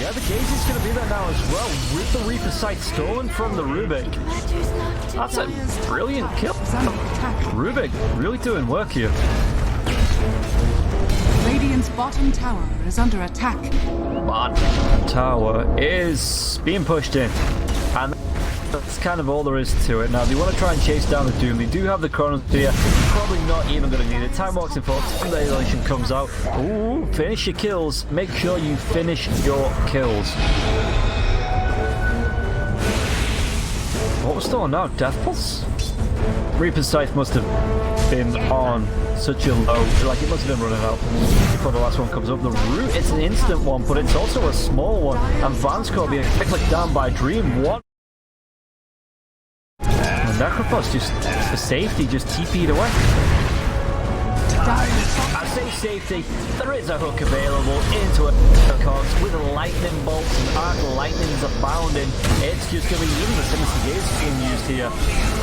Yeah, the Gaze is going to be there now as well, with the Reaper Scythe stolen from the Rubik. That's a brilliant kill. Rubik really doing work here. Radiant's bottom tower is under attack. Bottom tower is being pushed in. And that's kind of all there is to it. Now, they want to try and chase down the Doom. They do have the Chronosphere. Probably not even going to need it. Time walks in force. Simulation comes out. Ooh, finish your kills. Make sure you finish your kills. What was still on now? Death Pulse? Reaper's Scythe must have been on such a low, like it must have been running out before the last one comes up. The root, it's an instant one, but it's also a small one. And Vansco being clicked down by Dream. One. And Necrophos just, for safety, just TP'd away. I say safety, there is a hook available into a cogs with lightning bolts and arc lightnings abounding. It's just going to be even the Sinister Gaze being used here.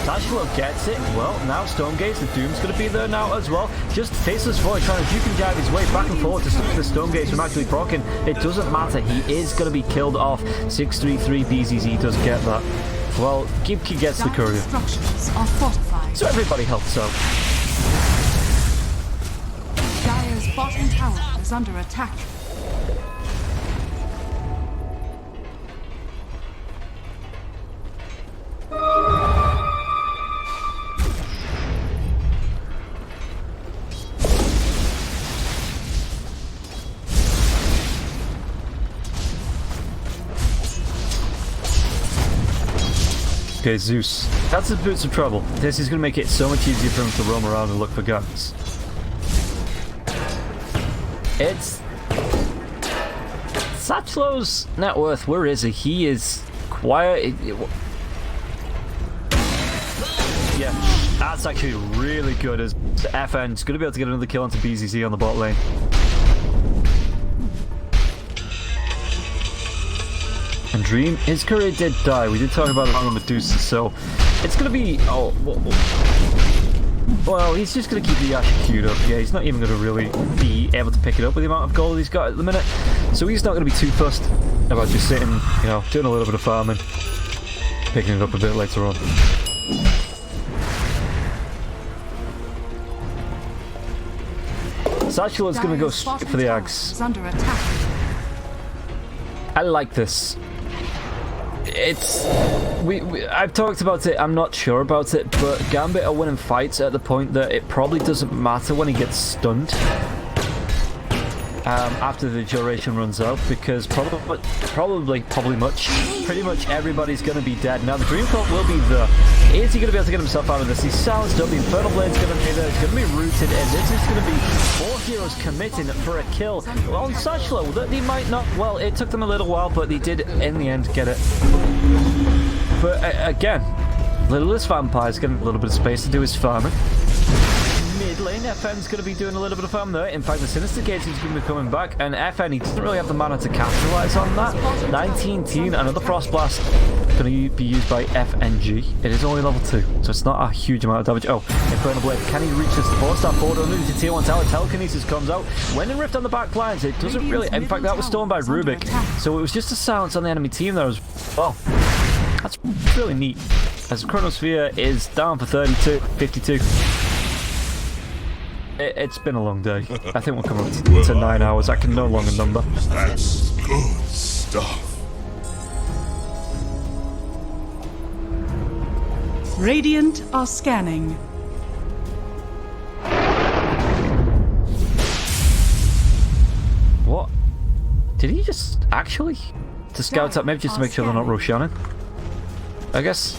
Tashlo gets it. Well, now Stonegaze, the Doom's going to be there now as well. Just Faceless Void trying to juke and jive his way back and forth to stop the Stonegaze from actually proccing. It doesn't matter, he is going to be killed off. 633 BZZ does get that. Well, Gibki gets the courier. Structures are fortified. So everybody helps out. Dire's bottom tower is under attack. Okay, Zeus. That's a bit of trouble. This is going to make it so much easier for him to roam around and look for guns. It's Satchlo's net worth. Where is he? He is quiet. Yeah, that's actually really good. As FN's going to be able to get another kill onto BZZ on the bot lane. And Dream, his career did die. We did talk about it on Medusa, so it's going to be. Oh, well, he's just going to keep the Yasha queued up. Yeah, he's not even going to really be able to pick it up with the amount of gold he's got at the minute. So he's not going to be too fussed about just sitting, you know, doing a little bit of farming, picking it up a bit later on. Satchel is going to go Dire's straight bottom for the tower Ags. is under attack. I like this. It's... I've talked about it, I'm not sure about it, but Gambit are winning fights at the point that it probably doesn't matter when he gets stunned. After the duration runs out, because pretty much everybody's going to be dead. Now the Dream Cult will be there. Is he going to be able to get himself out of this? He's silenced up, the Infernal Blade's going to be there, it's going to be rooted in. This is going to be 4 heroes committing for a kill on Satchel. That he might not, well, it took them a little while, but he did in the end get it. But again, Littlest Vampire's getting a little bit of space to do his farming. Mid lane, FN's going to be doing a little bit of farm there. In fact, the Sinister Gates is going to be coming back, and FN, he doesn't really have the mana to capitalize on that. 19-teen, another Frost Blast going to be used by FNG. It is only level 2, so it's not a huge amount of damage. Oh, Infernal Blade, can he reach this 4-star forward underneath the tier 1 tower? Telekinesis comes out. When in Rift on the back lines, it doesn't really... In fact, that was stolen by Rubik, so it was just a silence on the enemy team there as well. That's really neat. As Chronosphere is down for 52. It's been a long day. I think we'll come up to 9 hours. I can no longer number. That's good stuff. Radiant are scanning. What? Did he just actually? To scout up, maybe just to make sure they're not Roshannon? I guess.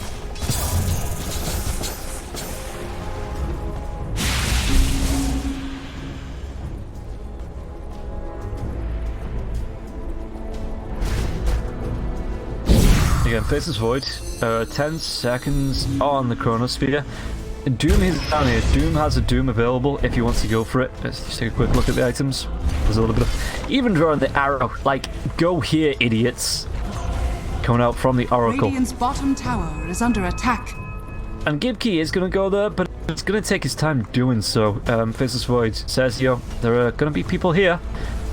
Again, Faceless Void, 10 seconds on the Chronosphere. Doom is down here. Doom has a Doom available if he wants to go for it. Let's just take a quick look at the items. There's a little bit of... Even drawing the arrow, like, go here, idiots. Coming out from the Oracle. Radiant's bottom tower is under attack. And Gibkey is going to go there, but it's going to take his time doing so. Faceless Void says, yo, there are going to be people here.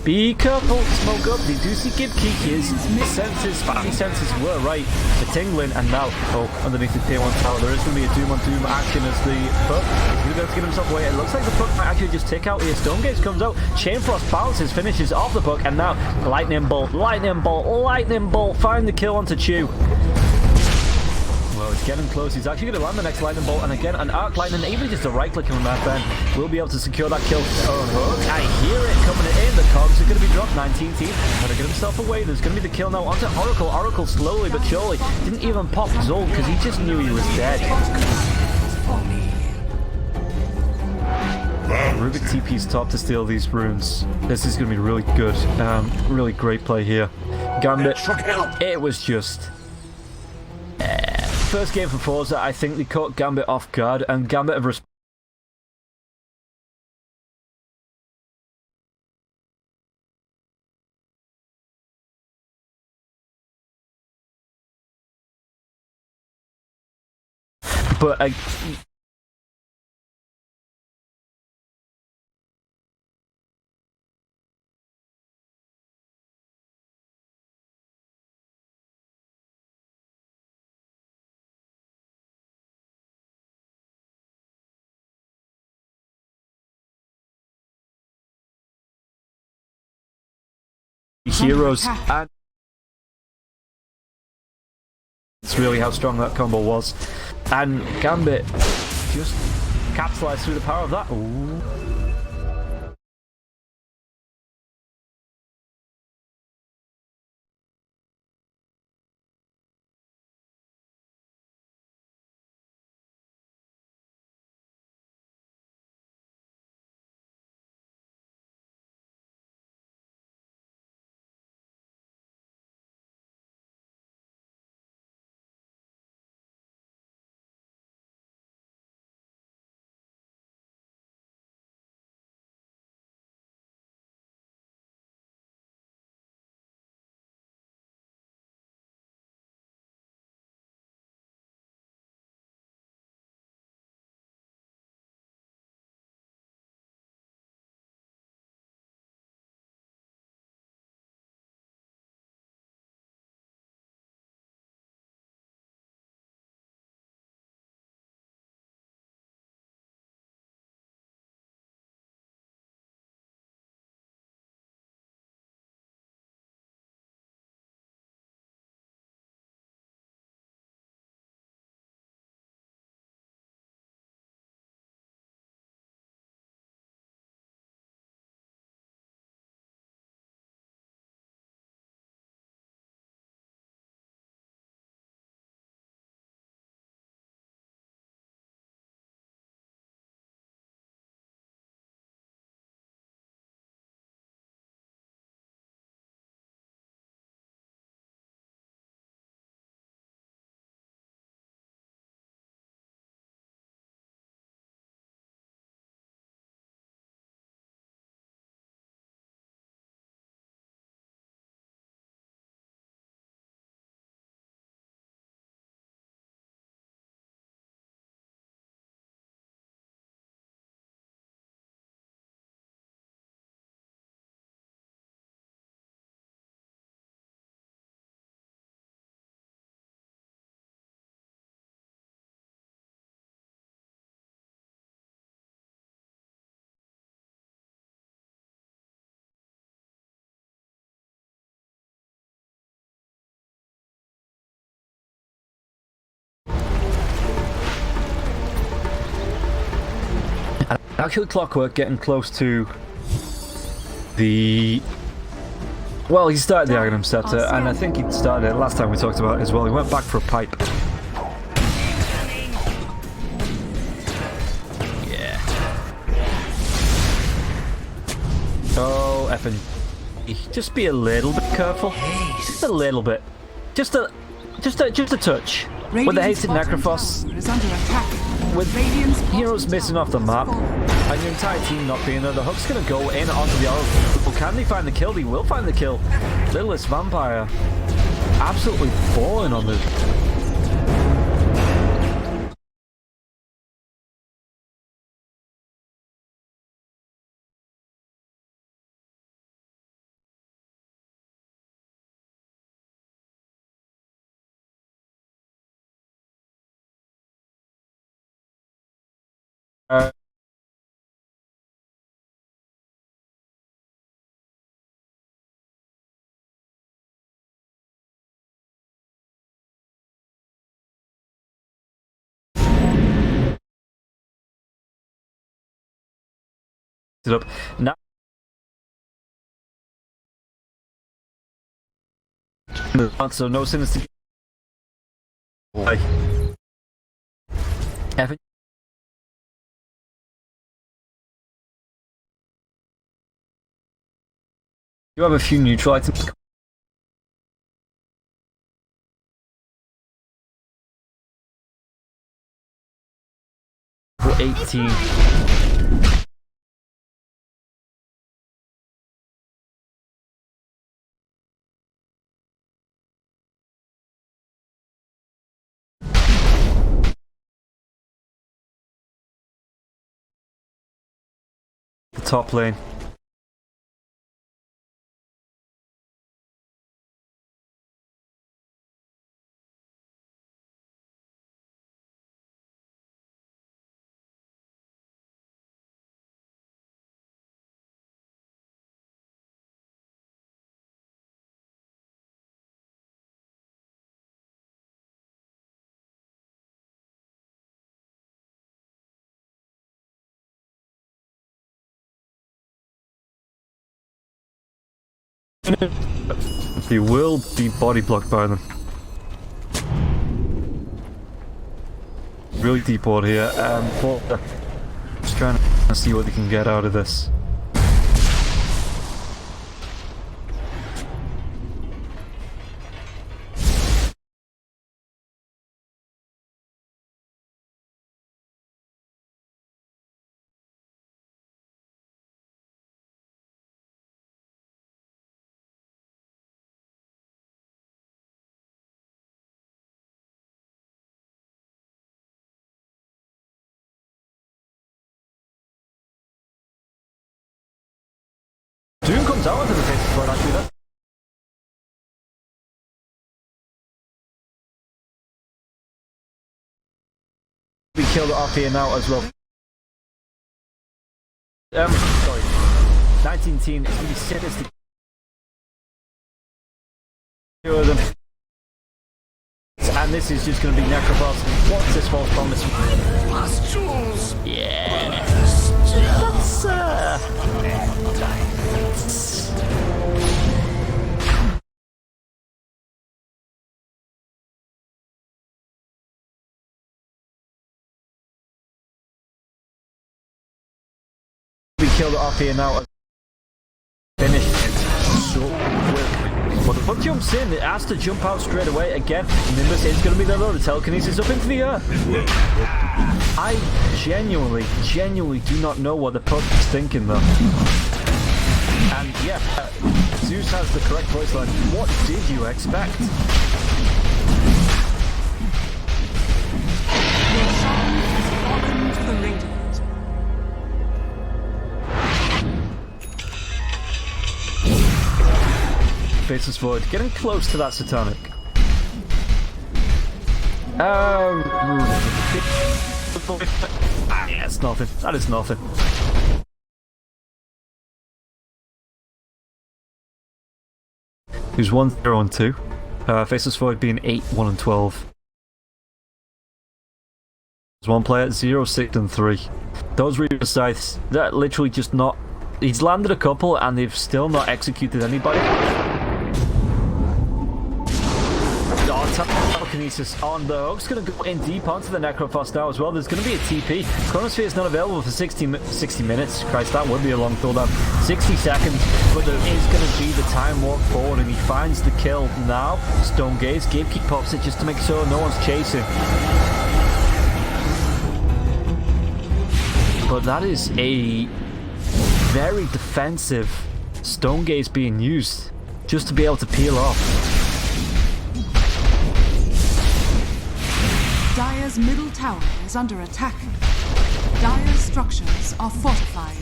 Be careful, smoke up. They do see Gibkey. His senses, family senses were right. The tingling, and now, oh, underneath the tier 1 tower, there is going to be a Doom on Doom action as the Puck is going to be able to get himself away. It looks like the Puck might actually just take out here. Stonegates comes out, Chain Frost bounces, finishes off the Puck, and now Lightning Bolt, Lightning Bolt, Lightning Bolt, find the kill onto Chew. Well, it's getting close. He's actually going to land the next Lightning Bolt, and again, an Arc Lightning, even just a right click from that then, will be able to secure that kill. Oh, I hear it coming in. The cogs are going to be dropped. 19 team, trying to get himself away. There's going to be the kill now onto Oracle. Oracle slowly but surely didn't even pop Zol because he just knew he was dead. Rubik TP's top to steal these runes. This is going to be really good. Really great play here. Gambit, it was just... First game for Forza, I think they caught Gambit off guard, and Gambit have but heroes, and it's really how strong that combo was. And Gambit just capitalized through the power of that. Ooh. Actually, Clockwork getting close to the... Well, he started the Aghanim Scepter, and I think he started it last time we talked about it as well. He went back for a pipe. Yeah. Oh, effing. Just be a little bit careful. Just a little bit. Just a touch. With the hasted Necrophos, with heroes missing off the map, and your entire team not being there, the hook's gonna go in onto the Oracle. Can they find the kill? They will find the kill. Littlest Vampire absolutely falling on this. Up now. So no sinister. Like, Evan. You have a few neutral items. 18. The top lane. He will be body blocked by them. Really deep water here. Just trying to see what they can get out of this. Doom comes out into the face before I do that. We killed it off here now as well. Sorry. 19 team, it's going to be sinister. Two of them. And this is just going to be Necrophos. What's this false promise? Yeah. We killed it off here now. Finished it so quick. But the puck jumps in, it has to jump out straight away again. Nimbus is going to be the load of telekinesis up into the air. I genuinely do not know what the puck is thinking though. And yeah, Zeus has the correct voice line. What did you expect? Your song has fallen to the radiant. Faceless Void, getting close to that Satanic. Yeah, it's nothing. That is nothing. Who's 1-0-2? Faceless Void being 8-1-12. one player, 0, 6, and 3. Those Reaper Scythes, that literally just not... He's landed a couple and they've still not executed anybody. Telekinesis on the Hook's going to go in deep onto the Necrophos now as well. There's going to be a TP. Chronosphere is not available for 60 minutes. Christ, that would be a long cooldown. 60 seconds, but there is going to be the time walk forward, and he finds the kill now. Stone Gaze, Gatekeep pops it just to make sure no one's chasing. But that is a very defensive Stone Gaze being used just to be able to peel off. Dire's middle tower is under attack. Dire's structures are fortified.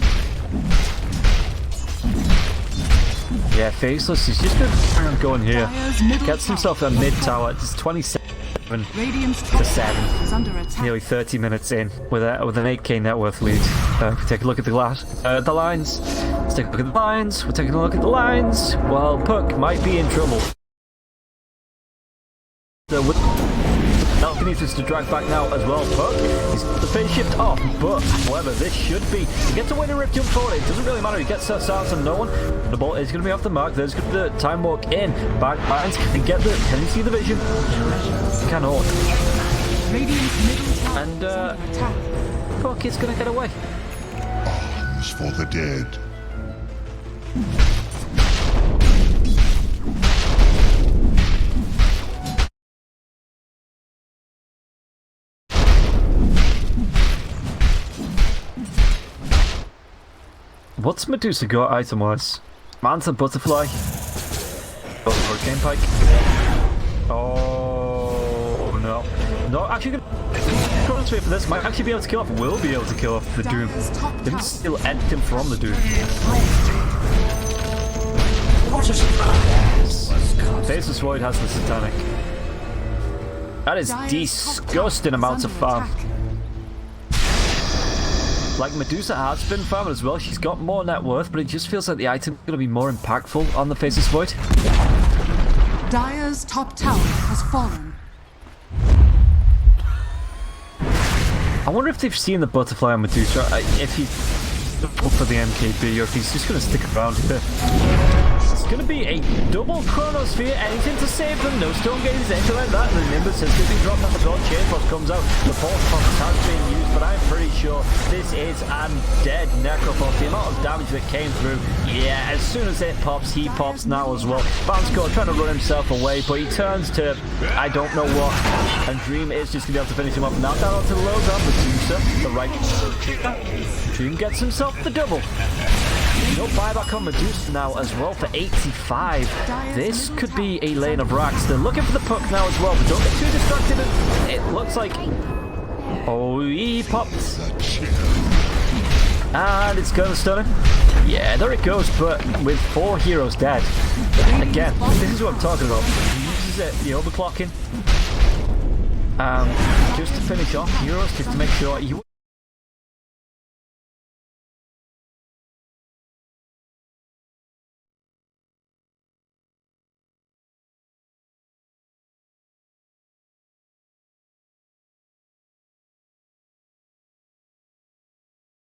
Yeah, Faceless is just going to go in here. Gets himself a mid tower. It's 27 to 7. Is under attack. Nearly 30 minutes in with an 8k net worth lead. We take a look at the lines. Let's take a look at the lines. We're taking a look at the lines. Well, Puck might be in trouble. Telekinesis to drag back now as well. Puck is the phase shift off, but however, this should be. He gets a winner rip jump forward. It doesn't really matter. He gets that stance on no one. The ball is going to be off the mark. There's going to be the time walk in. Back lines can get the. Can you see the vision? Cannot. And Puck is going to get away. Arms for the dead. What's Medusa got item-wise? Manta Butterfly. Hurricane Pike. Oh no. No, actually Chronosphere for this might actually be able to kill off. Will be able to kill off the Doom. Didn't steal anything from the Doom. Faceless Void has the Satanic. That is disgusting amounts of farm. Like Medusa has been farming as well. She's got more net worth, but it just feels like the item's going to be more impactful on the Faceless Void. Dire's top tower has fallen. I wonder if they've seen the butterfly on Medusa, if he's up for the MKB, or if he's just going to stick around here. It's going to be a double Chronosphere, anything to save them, no Stone Gaze, anything like that. The Nimbus is going to be dropped on the god, Chainfrost comes out, the Force Box has been used, but I'm pretty sure this is undead Necrophos. The amount of damage that came through, yeah, as soon as it pops, he pops now as well. Bouncecore trying to run himself away, but he turns to, I don't know what, and Dream is just going to be able to finish him off. Now down onto the low ground, Medusa, the right, Dream gets himself the double. No buyback on Medusa now as well for 85. This could be a lane of racks. They're looking for the Puck now as well, but don't get too distracted. It looks like... Oh, he popped. And it's going to stun him. Yeah, there it goes, but with 4 heroes dead. Again, this is what I'm talking about. He uses it, the overclocking. Just to finish off heroes, just to make sure you...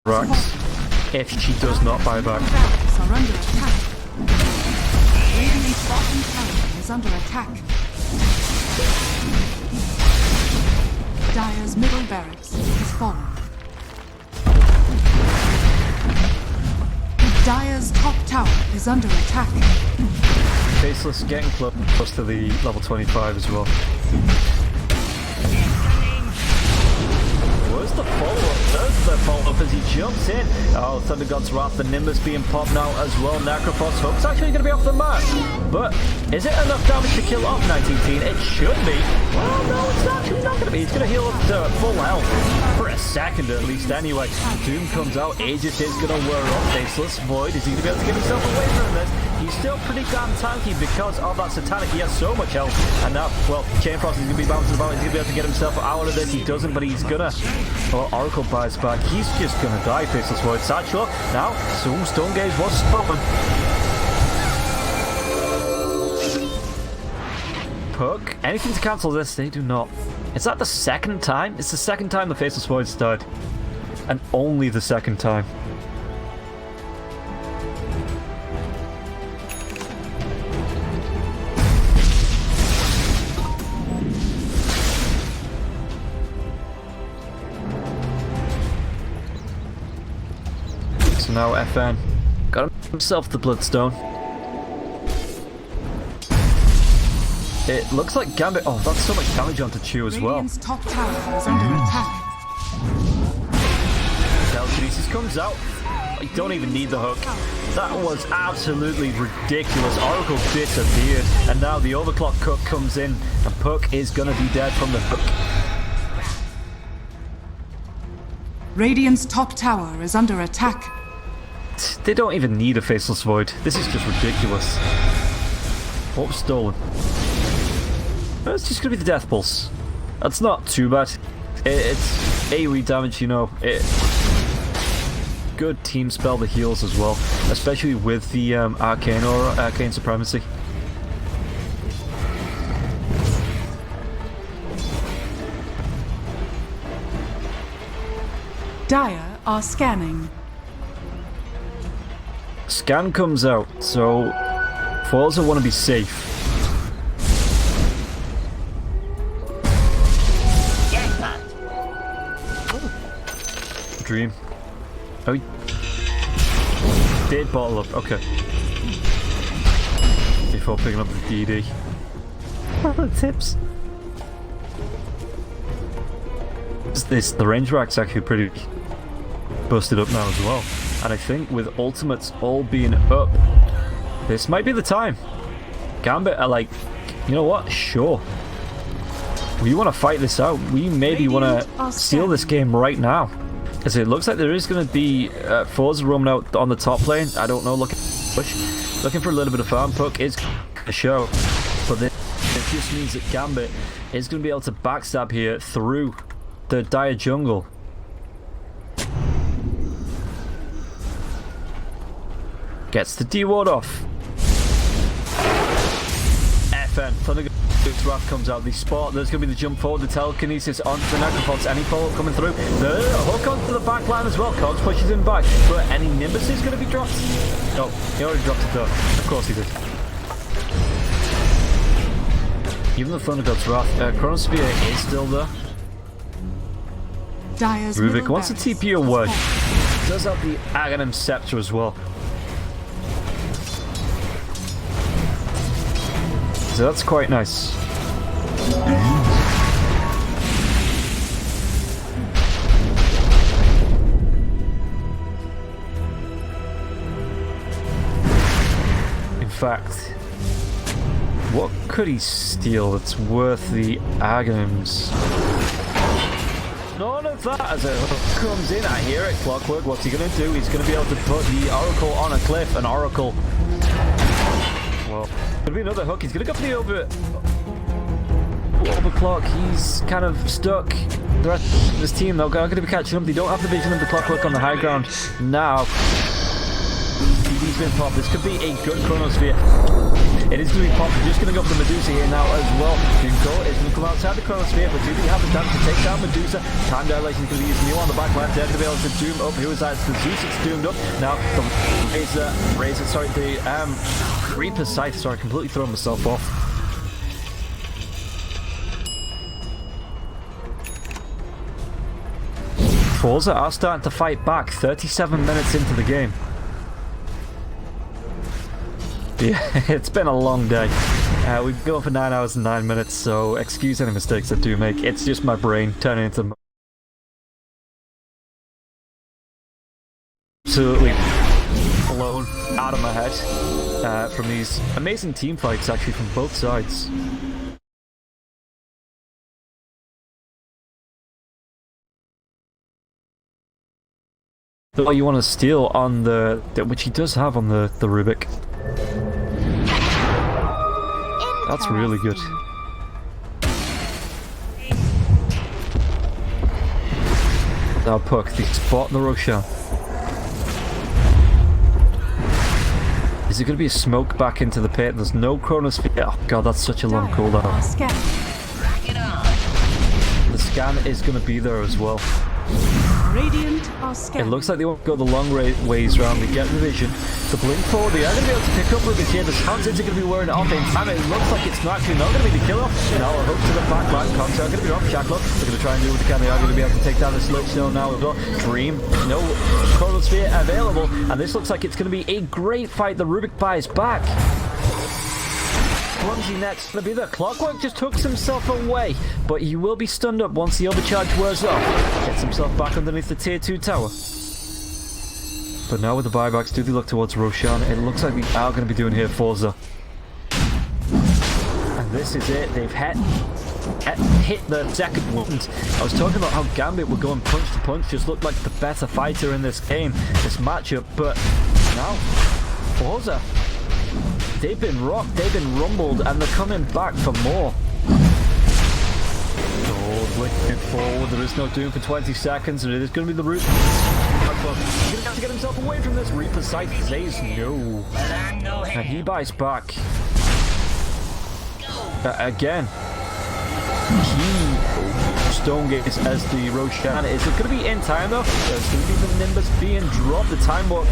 Rocks if she does not buy back. Barracks are under attack. Radiant's bottom tower is under attack. Dire's middle barracks has fallen. Dire's top tower is under attack. Faceless getting close to the level 25 as well. Where's the follow-up? There's the follow-up as he jumps in. Oh, Thunder God's Wrath, the Nimbus being popped now as well. Necrophos Hook's actually going to be off the mark. But is it enough damage to kill off 19? It should be. Well, no, it's actually not going to be. He's going to heal up to full health. For a second at least anyway. Doom comes out. Aegis is going to wear up. Faceless Void. Is he going to be able to get himself away from this? He's still pretty damn tanky because of that Satanic. He has so much health. And now, well, Chainfrost is going to be bouncing about. He's going to be able to get himself out of this. He doesn't, but he's going to... Well, Oracle buys back. He's just going to die, Faceless Void. Satchel. Now, soon Stone Gaze was stopping. Puck. Anything to cancel this? They do not. Is that the second time? It's the second time the Faceless Void's died. And only the second time. So now FN got himself the Bloodstone. It looks like Gambit. Oh, that's so much damage onto Chew as well. Radiant's top tower is under attack. Telekinesis comes out. I don't even need the hook. That was absolutely ridiculous. Oracle disappeared, and now the overclock cook comes in, and Puck is gonna be dead from the hook. Radiant's top tower is under attack. They don't even need a Faceless Void. This is just ridiculous. What was stolen? It's just gonna be the Death Pulse. That's not too bad. It's AoE damage, you know. Good team spell that heals as well, especially with the Arcane Aura, Arcane Supremacy. Dire are scanning. Scan comes out, so FORZE want to be safe. Dream. Oh, he did bottle up. Okay. Before picking up the DD. Oh, tips. The range rack's actually pretty busted up now as well. And I think with ultimates all being up, this might be the time. Gambit are like, you know what? Sure. We want to fight this out. We maybe want to steal this game right now. As it looks like there is going to be FORZE roaming out on the top lane. I don't know, looking for a little bit of farm. Puck is a show, but it just means that Gambit is going to be able to backstab here through the Dire jungle. Gets the D-ward off. FN, Thunder's Wrath comes out, the spot, there's going to be the jump forward, the telekinesis onto the Necropods, any follow-up coming through, the hook onto the back line as well, Cogs pushes him back, but any Nimbus is going to be dropped? No, he already dropped it though, of course he did. Even the Thunder's Wrath, Chronosphere is still there. Dire's Rubik wants to TP away, does have the Aghanim Scepter as well. So that's quite nice. In fact, what could he steal that's worth the Aghanims? None of that as a hook comes in. I hear it. Clockwork, what's he going to do? He's going to be able to put the Oracle on a cliff. An Oracle. Well, gonna be another hook. He's gonna go for the overclock. He's kind of stuck. The rest of his team, they're going to be catching up. They don't have the vision of the clockwork on the high ground. Now, DD's been popped. This could be a good Chronosphere. It is going to be popped. We're just going to go for the Medusa here now as well. Junko is going to come outside the Chronosphere, but do they have the time to take down Medusa? Time dilation is going to be used new on the back line. They're going to be able to doom up. Who is that? It's the Zeus that's doomed up. Now, the Reaper's Scythe, sorry, completely throwing myself off. FORZE are starting to fight back 37 minutes into the game. Yeah, it's been a long day. We've been going for 9 hours and 9 minutes, so excuse any mistakes I do make. It's just my brain turning into absolutely blown out of my head from these amazing team fights, actually, from both sides. What you want to steal on the which he does have on the Rubik. That's really good. Now Puck, the spot in the Roshan. Is it going to be a smoke back into the pit? There's no Chronosphere. Oh god, that's such a long cooldown. Roshan is going to be there as well. Radiant are It scanning. looks like they won't go the long ways round. They get the vision. The blink forward, they are going to be able to pick up Ruby here. The sounds are going to be wearing it off in time. It looks like it's not actually not going to be the kill off. Now a hook to the back line. Contact are going to be off. Shackler, they're going to try and do what they can. They are going to be able to take down the Sludge Snow now as well. Dream, no Chrono Sphere available. And this looks like it's going to be a great fight. The Rubik buys back. Clumsy next going to be there. Clockwork just hooks himself away, but he will be stunned up once the overcharge wears off. Gets himself back underneath the tier 2 tower. But now with the buybacks, do they look towards Roshan? It looks like we are going to be doing here FORZE. And this is it. They've hit the second wound. I was talking about how Gambit were going punch to punch, just looked like the better fighter in this game, this matchup. But now, FORZE, they've been rocked, they've been rumbled, and they're coming back for more. Oh, looking forward, there is no doom for 20 seconds, and it is going to be the root. He's going to have to get himself away from this. Reaper Sight says no. And he buys back. Again. Stonegate as the Roshan. Is it going to be in time though? There's going to be the Nimbus being dropped. The time walk.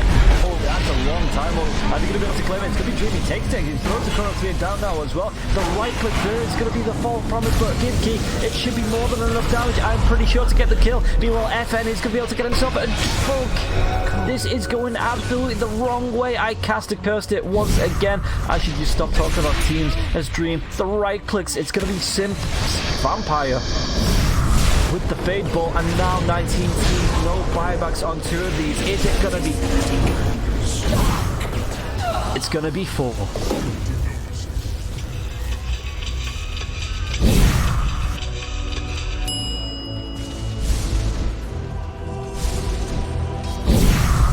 Oh, that's a long time walk. Are they going to be able to claim it? It's going to be Dreamy. Takes it. He throws the Chrono Sphere down now as well. The right click there is going to be the false promise, but Give Key, it should be more than enough damage, I'm pretty sure, to get the kill. Meanwhile, FN is going to be able to get himself a poke. This is going absolutely the wrong way. I cursed it once again. I should just stop talking about teams as Dream. The right clicks. It's going to be Simp Vampire with the fade ball, and now 19 teams, no buybacks on 2 of these. Is it gonna be? It's gonna be 4.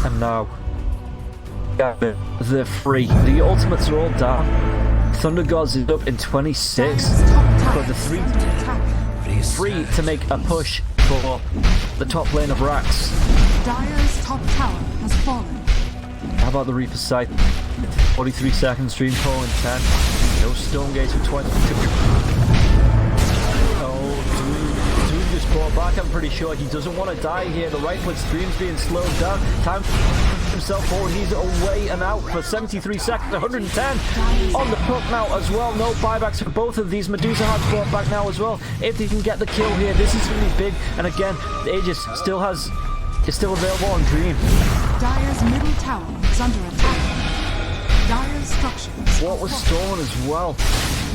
And now, they're free. The ultimates are all down. Thunder Gods is up in 26, but the 3 free to make a push for the top lane of Rax. Dire's top tower has fallen. How about the Reaper's Sight? 43 seconds, Dream 4 and 10. No Stone Gates for 22. Oh, Doom just brought back. I'm pretty sure he doesn't want to die here. The right foot Stream's being slowed down. Time himself forward. He's away and out for 73 seconds. 110 on the puck now as well. No buybacks for both of these. Medusa has brought back now as well. If they can get the kill here, this is going to be big. And again, the Aegis is still available on Dream. Dire's middle tower is under attack. Dire's structures. What was stolen as well?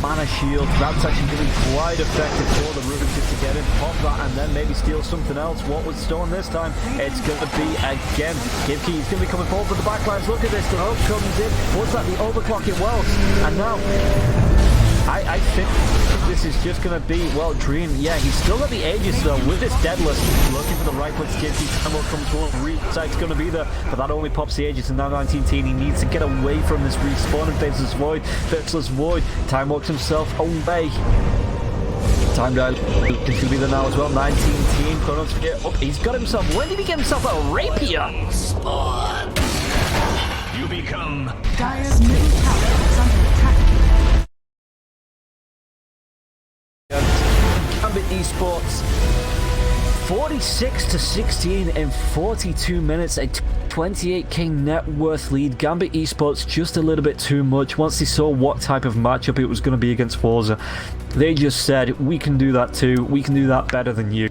Mana Shield. That's actually going to be quite effective for the Rubik just to get in, pop that, and then maybe steal something else. What was stolen this time? It's going to be again. Give Key is going to be coming forward for the backlines. Look at this. The hook comes in. What's that? The overclock it wells. And now, I think this is just going to be, well, Dream. Yeah, he's still got the Aegis though with this Deadless. Looking for the right click. Give Key. Time will come towards Sight's going to be there, but that only pops the Aegis, and now 19 teen. He needs to get away from this respawn and Faceless Void. Faceless Void. Time walks himself away. Time dial is going to be there now as well. 19 teen. Chrono Sphere up. He's got himself. When did he get himself a rapier? You become Dire's middle tower is under attack. Gambit Esports 46-16 in 42 minutes, a 28k net worth lead. Gambit Esports just a little bit too much. Once they saw what type of matchup it was going to be against FORZE, they just said, we can do that too, we can do that better than you.